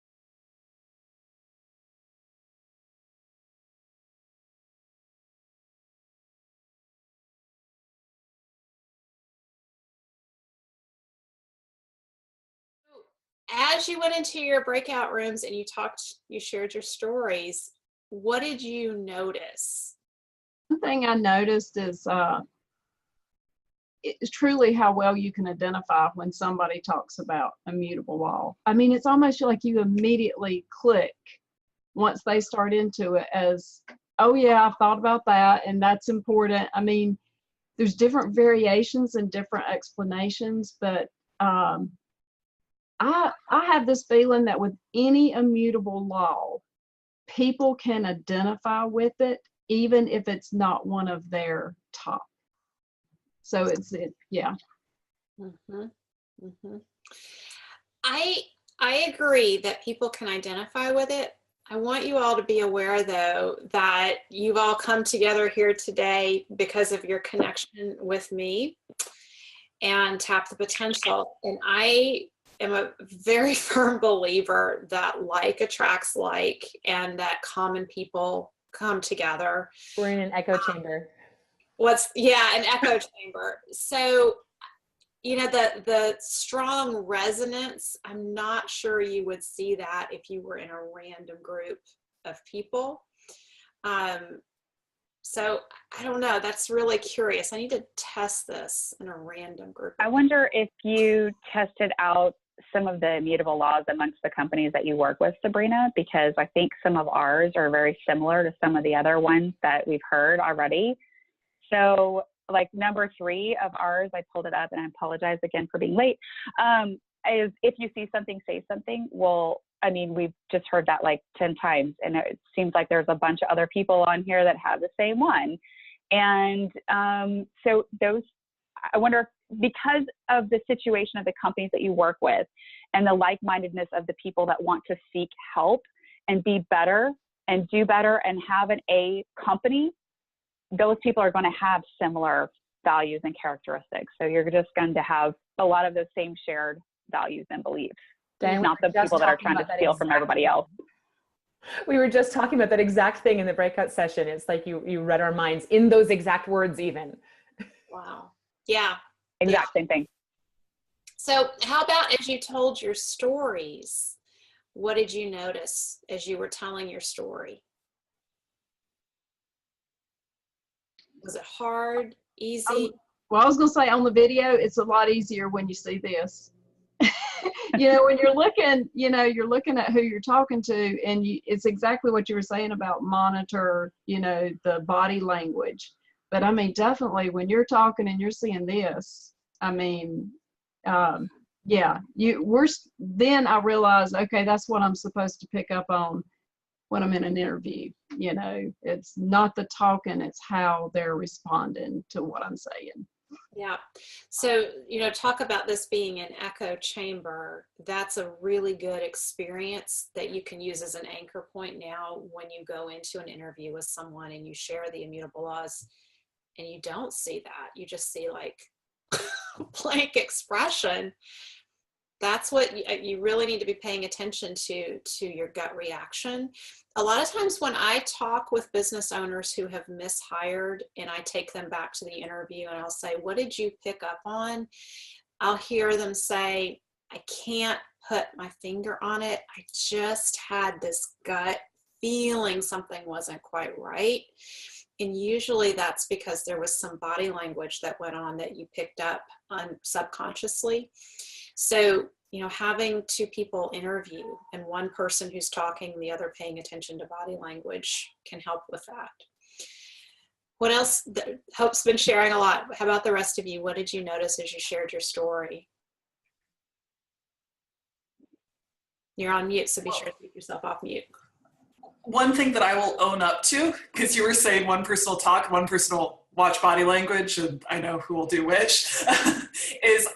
As you went into your breakout rooms and you shared your stories, what did you notice?
One thing I noticed is it's truly how well you can identify when somebody talks about immutable law. I mean, it's almost like you immediately click once they start into it as, oh yeah, I've thought about that and that's important. I mean, there's different variations and different explanations, but I have this feeling that with any immutable law, people can identify with it, even if it's not one of their top. So yeah.
Mm-hmm. Mm-hmm. I agree that people can identify with it. I want you all to be aware, though, that you've all come together here today because of your connection with me and Tap the Potential. And I am a very firm believer that like attracts like, and that common people come together.
We're in an echo chamber.
An echo chamber. So, you know, the strong resonance, I'm not sure you would see that if you were in a random group of people. So I don't know, that's really curious. I need to test this in a random group.
I wonder if you tested out some of the immutable laws amongst the companies that you work with, Sabrina, because I think some of ours are very similar to some of the other ones that we've heard already. So like number 3 of ours, I pulled it up and I apologize again for being late, is if you see something, say something. Well, I mean, we've just heard that like 10 times, and it seems like there's a bunch of other people on here that have the same one. And so those, I wonder, because of the situation of the companies that you work with and the like-mindedness of the people that want to seek help and be better and do better and have an A company, those people are going to have similar values and characteristics. So you're just going to have a lot of those same shared values and beliefs.
Dan,
not the people that are trying to steal from everybody else.
We were just talking about that exact thing in the breakout session. It's like you read our minds in those exact words even.
Wow. Yeah.
Exact same thing.
So how about as you told your stories, what did you notice as you were telling your story? Was it hard, easy?
Well, I was going to say on the video, it's a lot easier when you see this. You know, when you're looking at who you're talking to, and it's exactly what you were saying about monitor, the body language. But I mean, definitely when you're talking and you're seeing this, I mean, yeah, then I realized, okay, that's what I'm supposed to pick up on when I'm in an interview. It's not the talking, it's how they're responding to what I'm saying.
Yeah. So, talk about this being an echo chamber. That's a really good experience that you can use as an anchor point now when you go into an interview with someone and you share the immutable laws and you don't see that. You just see like blank expression. That's what you really need to be paying attention to your gut reaction. A lot of times when I talk with business owners who have mishired and I take them back to the interview and I'll say, what did you pick up on? I'll hear them say, I can't put my finger on it. I just had this gut feeling something wasn't quite right. And usually that's because there was some body language that went on that you picked up on subconsciously. So, having 2 people interview and one person who's talking, the other paying attention to body language can help with that. What else? Hope's been sharing a lot. How about the rest of you? What did you notice as you shared your story? You're on mute, so be sure to keep yourself off mute.
One thing that I will own up to, because you were saying one person will talk, one person will watch body language, and I know who will do which, is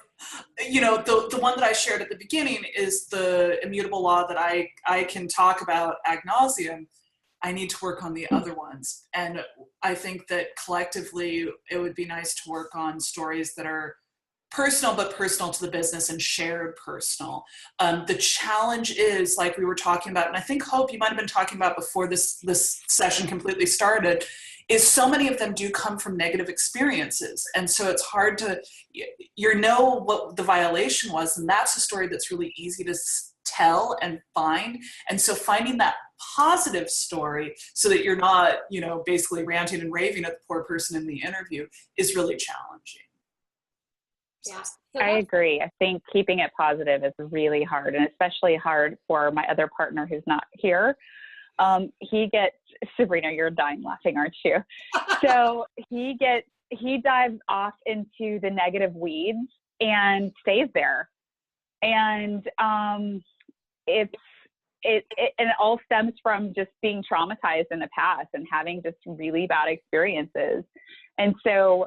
You know, the one that I shared at the beginning is the immutable law that I can talk about ad nauseum. I need to work on the other ones. And I think that collectively it would be nice to work on stories that are personal, but personal to the business and shared personal. The challenge is, like we were talking about, and I think, Hope, you might have been talking about before this session completely started, is so many of them do come from negative experiences. And so it's hard to, you know what the violation was, and that's a story that's really easy to tell and find. And so finding that positive story so that you're not, you know, basically ranting and raving at the poor person in the interview is really challenging.
Yeah.
I agree. I think keeping it positive is really hard, and especially hard for my other partner who's not here. He gets, Sabrina, you're dying laughing, aren't you? So he dives off into the negative weeds and stays there. And it all stems from just being traumatized in the past and having just really bad experiences. And so,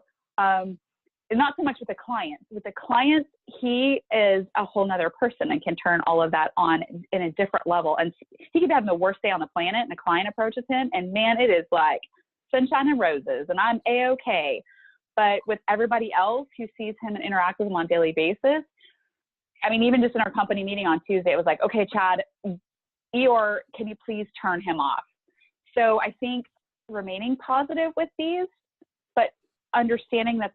not so much with the clients. With the clients, he is a whole nother person and can turn all of that on in a different level. And he could be having the worst day on the planet, and a client approaches him, and man, it is like sunshine and roses, and I'm A-okay. But with everybody else who sees him and interacts with him on a daily basis, I mean, even just in our company meeting on Tuesday, it was like, okay, Chad, Eeyore, can you please turn him off? So I think remaining positive with these, but understanding that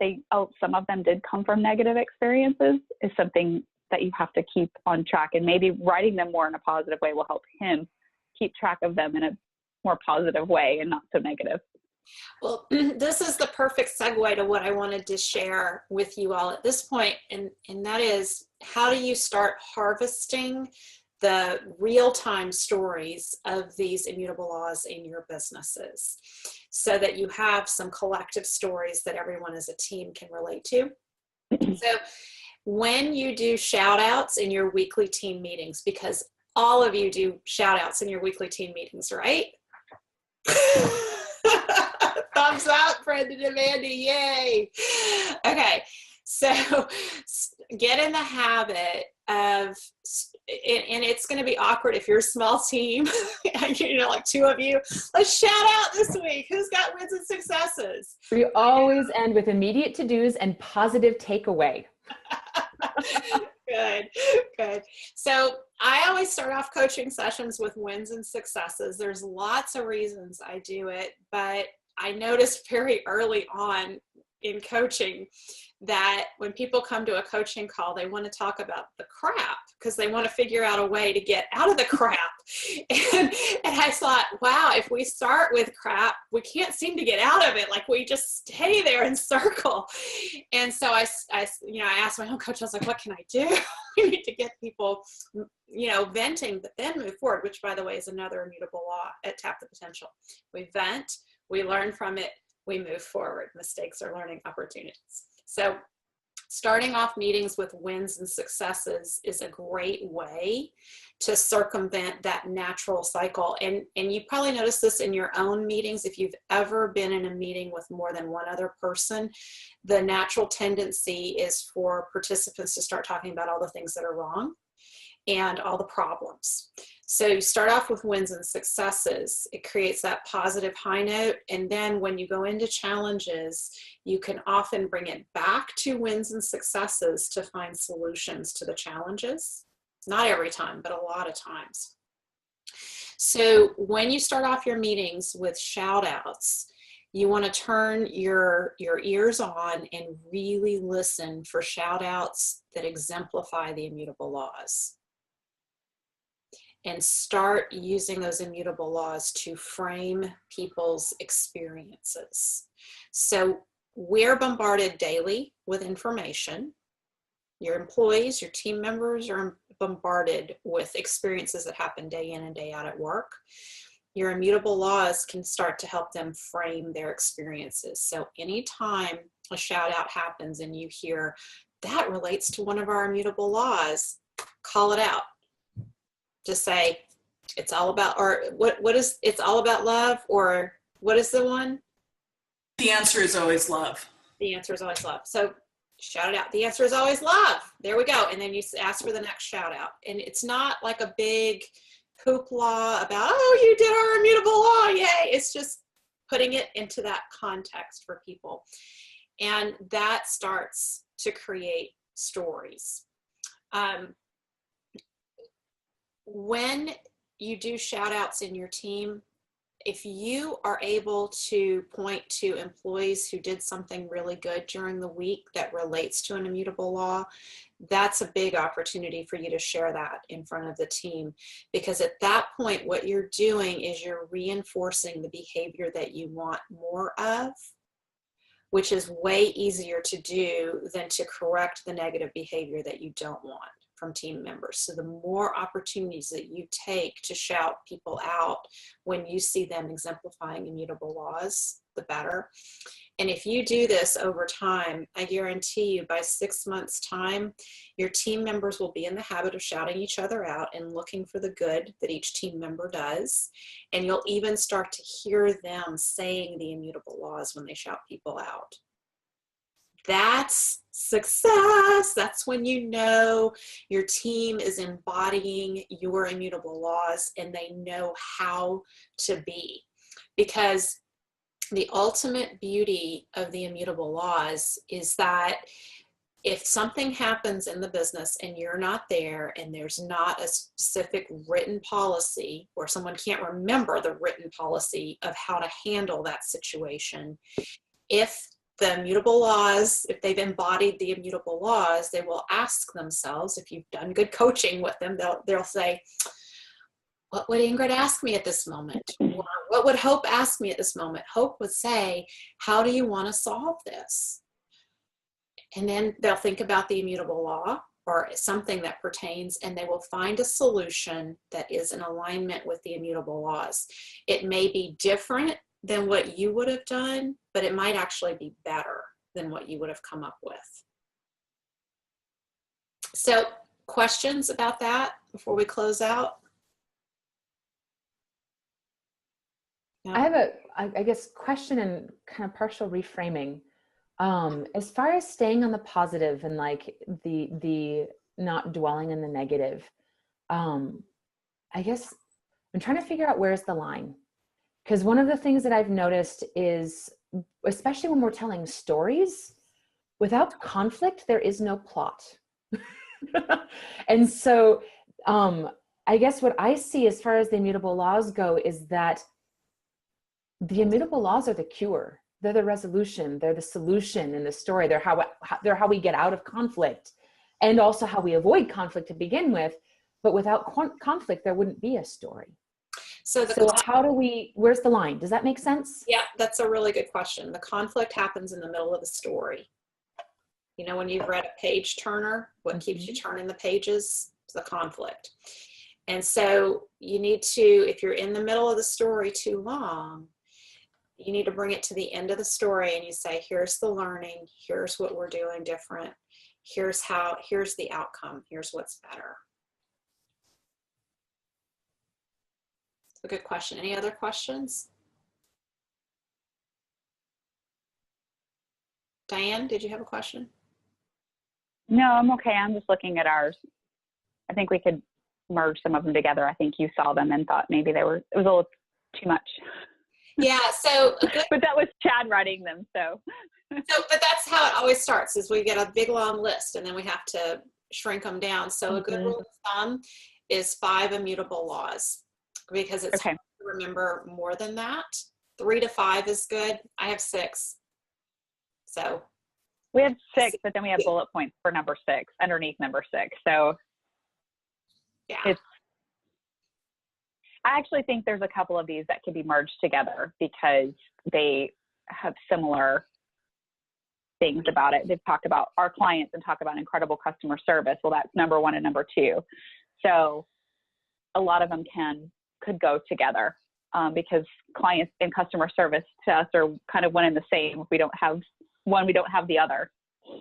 some of them did come from negative experiences is something that you have to keep on track, and maybe writing them more in a positive way will help him keep track of them in a more positive way and not so negative.
Well, this is the perfect segue to what I wanted to share with you all at this point, and that is, how do you start harvesting the real-time stories of these immutable laws in your businesses so that you have some collective stories that everyone as a team can relate to? So when you do shout outs in your weekly team meetings, because all of you do shout outs in your weekly team meetings, right? Thumbs up, Brendan and Mandy, yay. Okay, so get in the habit of, and it's going to be awkward if you're a small team, you know, like two of you, let's shout out this week. Who's got wins and successes?
We always end with immediate to-dos and positive takeaway.
Good, good. So I always start off coaching sessions with wins and successes. There's lots of reasons I do it, but I noticed very early on in coaching that when people come to a coaching call, they want to talk about the crap because they want to figure out a way to get out of the crap. And I thought, wow, if we start with crap, we can't seem to get out of it. Like we just stay there and circle. And so I asked my own coach, I was like, what can I do? We need to get people, venting, but then move forward, which by the way is another immutable law at Tap the Potential. We vent, we learn from it, we move forward. Mistakes are learning opportunities. So starting off meetings with wins and successes is a great way to circumvent that natural cycle. And you probably noticed this in your own meetings. If you've ever been in a meeting with more than one other person, the natural tendency is for participants to start talking about all the things that are wrong and all the problems. So you start off with wins and successes. It creates that positive high note. And then when you go into challenges, you can often bring it back to wins and successes to find solutions to the challenges. Not every time, but a lot of times. So when you start off your meetings with shout outs, you want to turn your ears on and really listen for shout outs that exemplify the immutable laws. And start using those immutable laws to frame people's experiences. So we're bombarded daily with information. Your employees, your team members are bombarded with experiences that happen day in and day out at work. Your immutable laws can start to help them frame their experiences. So anytime a shout out happens and you hear that relates to one of our immutable laws, call it out. Just say, it's all about, or what is, it's all about love, or what is the one?
The answer is always love.
The answer is always love. So Shout it out. The answer is always love. There we go. And then you ask for the next shout out. And it's not like a big hoopla about, oh, you did our immutable law, yay. It's just putting it into that context for people. And that starts to create stories. When you do shout outs in your team, if you are able to point to employees who did something really good during the week that relates to an immutable law, that's a big opportunity for you to share that in front of the team. Because at that point, what you're doing is you're reinforcing the behavior that you want more of, which is way easier to do than to correct the negative behavior that you don't want from team members. So the more opportunities that you take to shout people out when you see them exemplifying immutable laws, the better. And if you do this over time, I guarantee you by 6 months' time, your team members will be in the habit of shouting each other out and looking for the good that each team member does. And you'll even start to hear them saying the immutable laws when they shout people out. That's success. That's when you know your team is embodying your immutable laws and they know how to be. Because the ultimate beauty of the immutable laws is that if something happens in the business and you're not there and there's not a specific written policy, or someone can't remember the written policy of how to handle that situation, if the immutable laws, if they've embodied the immutable laws, they will ask themselves, if you've done good coaching with them, they'll say, what would Ingrid ask me at this moment? Or what would Hope ask me at this moment? Hope would say, how do you want to solve this? And then they'll think about the immutable law or something that pertains, and they will find a solution that is in alignment with the immutable laws. It may be different than what you would have done, but it might actually be better than what you would have come up with. So, questions about that before we close out? No.
I have a, I guess, question and kind of partial reframing. As far as staying on the positive and like the not dwelling in the negative, I guess I'm trying to figure out where's the line. Because one of the things that I've noticed is, especially when we're telling stories, without conflict, there is no plot. And so I guess what I see as far as the immutable laws go is that the immutable laws are the cure. They're the resolution. They're the solution in the story. They're how we get out of conflict, and also how we avoid conflict to begin with. But without conflict, there wouldn't be a story. So how do where's the line? Does that make sense?
Yeah, that's a really good question. The conflict happens in the middle of the story. You know, when you've read a page turner, what keeps you turning the pages is the conflict. And so you need to, if you're in the middle of the story too long, you need to bring it to the end of the story and you say, here's the learning, here's what we're doing different, here's the outcome, here's what's better. A good question. Any other questions? Diane, did you have a question?
No, I'm okay. I'm just looking at ours. I think we could merge some of them together. I think you saw them and thought maybe it was a little too much.
Yeah, so
but that was Chad writing them, so
but that's how it always starts, is we get a big long list and then we have to shrink them down. So a good rule of thumb is 5 immutable laws, because it's hard to remember more than that. 3 to 5 is good. I have 6. So
we have 6, but then we have bullet points for number 6 underneath number 6. So yeah, I actually think there's a couple of these that could be merged together because they have similar things about it. They've talked about our clients and talk about incredible customer service. Well, that's number 1 and number 2. So a lot of them could go together because clients and customer service to us are kind of one and the same. If we don't have one, we don't have the other.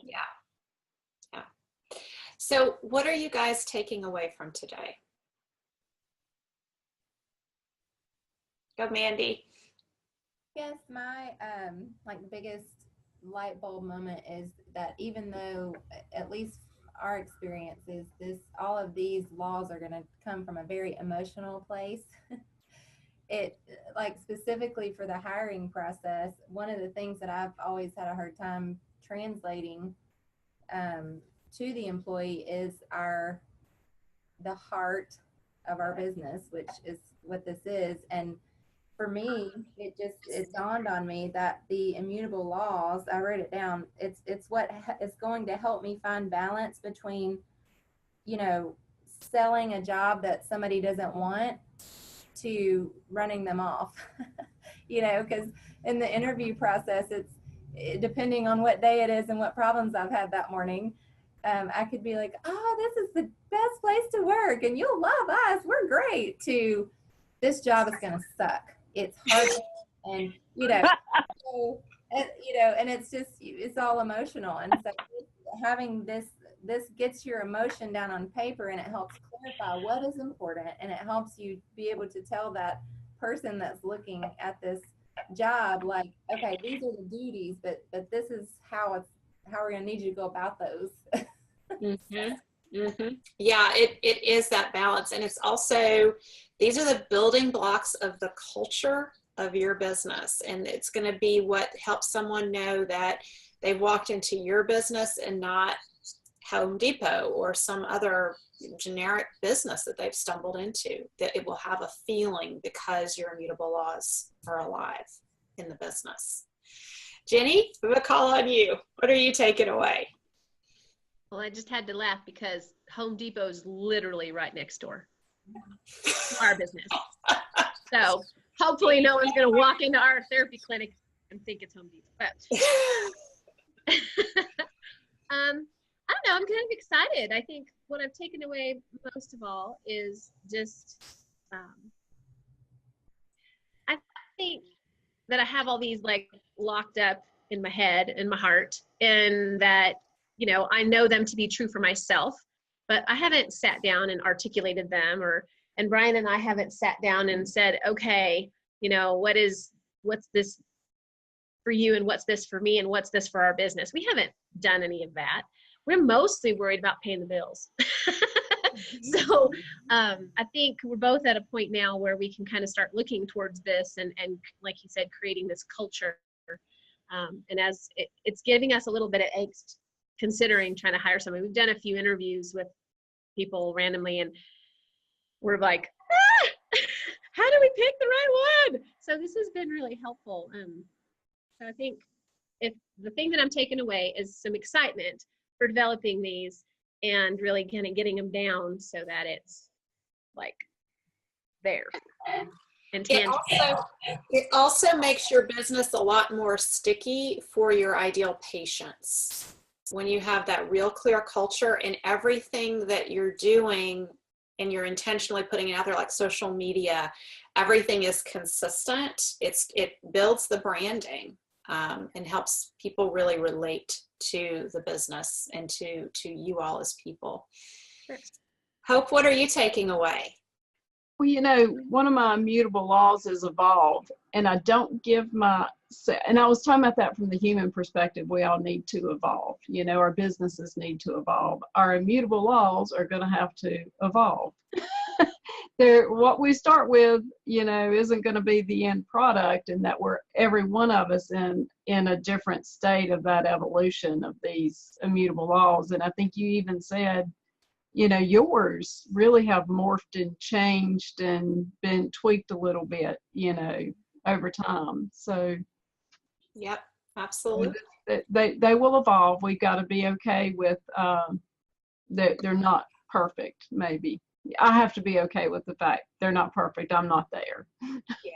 Yeah. So what are you guys taking away from today? Go, Mandy.
Yes, my like the biggest light bulb moment is that even though, at least our experience is this, all of these laws are going to come from a very emotional place. It, like, specifically for the hiring process, one of the things that I've always had a hard time translating to the employee is the heart of our business, which is what this is. And for me, it dawned on me that the immutable laws, I wrote it down, it's what is going to help me find balance between, you know, selling a job that somebody doesn't want to running them off. You know, because in the interview process, it's depending on what day it is and what problems I've had that morning. I could be like, oh, this is the best place to work and you'll love us, we're great, to this job is going to suck, it's hard, and you know, so, you know, and it's just, it's all emotional. And so having this gets your emotion down on paper, and it helps clarify what is important, and it helps you be able to tell that person that's looking at this job, like, okay, these are the duties, but this is how we're going to need you to go about those.
Mm-hmm. Mm-hmm.
Yeah, it is that balance. And it's also, these are the building blocks of the culture of your business. And it's going to be what helps someone know that they walked into your business and not Home Depot or some other generic business that they've stumbled into, that it will have a feeling because your immutable laws are alive in the business. Jenny, we have a call on you. What are you taking away?
Well, I just had to laugh because Home Depot is literally right next door to our business. So hopefully no one's going to walk into our therapy clinic and think it's Home Depot. But I don't know, I'm kind of excited. I think what I've taken away most of all is just, I think that I have all these like locked up in my head and my heart, and that, you know, I know them to be true for myself, but I haven't sat down and articulated them, and Brian and I haven't sat down and said, okay, you know, what's this for you, and what's this for me, and what's this for our business? We haven't done any of that. We're mostly worried about paying the bills. So I think we're both at a point now where we can kind of start looking towards this and like you said, creating this culture. And as it's giving us a little bit of angst considering trying to hire somebody. We've done a few interviews with people randomly, and we're like, how do we pick the right one? So this has been really helpful. So I think if the thing that I'm taking away is some excitement for developing these and really kind of getting them down so that it's like there and tangible.
It also makes your business a lot more sticky for your ideal patients. When you have that real clear culture and everything that you're doing and you're intentionally putting it out there, like social media, everything is consistent. It builds the branding and helps people really relate to the business and to you all as people.
Sure.
Hope, what are you taking away?
Well, you know, one of my immutable laws is evolve, and I don't give and I was talking about that from the human perspective. We all need to evolve. You know, our businesses need to evolve. Our immutable laws are going to have to evolve. What we start with, you know, isn't going to be the end product, and that we're every one of us in a different state of that evolution of these immutable laws. And I think you even said, you know, yours really have morphed and changed and been tweaked a little bit, you know, over time. So
yep, absolutely.
They will evolve. We've got to be okay with that they're not perfect. Maybe I have to be okay with the fact they're not perfect. I'm not there.
Yeah.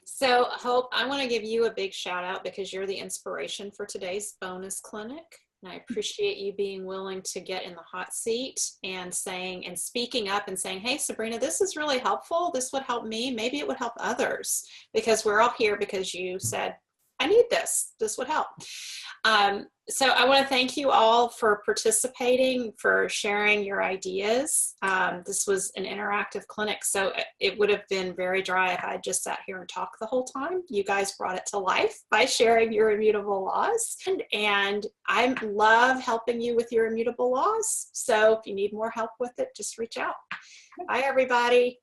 So Hope, I want to give you a big shout out because you're the inspiration for today's bonus clinic. And I appreciate you being willing to get in the hot seat and speaking up and saying, hey, Sabrina, this is really helpful. This would help me. Maybe it would help others, because we're all here because you said, I need this. This would help. So I want to thank you all for participating, for sharing your ideas. This was an interactive clinic, so it would have been very dry if I just sat here and talked the whole time. You guys brought it to life by sharing your immutable laws, and I love helping you with your immutable laws. So if you need more help with it, just reach out. Bye, everybody.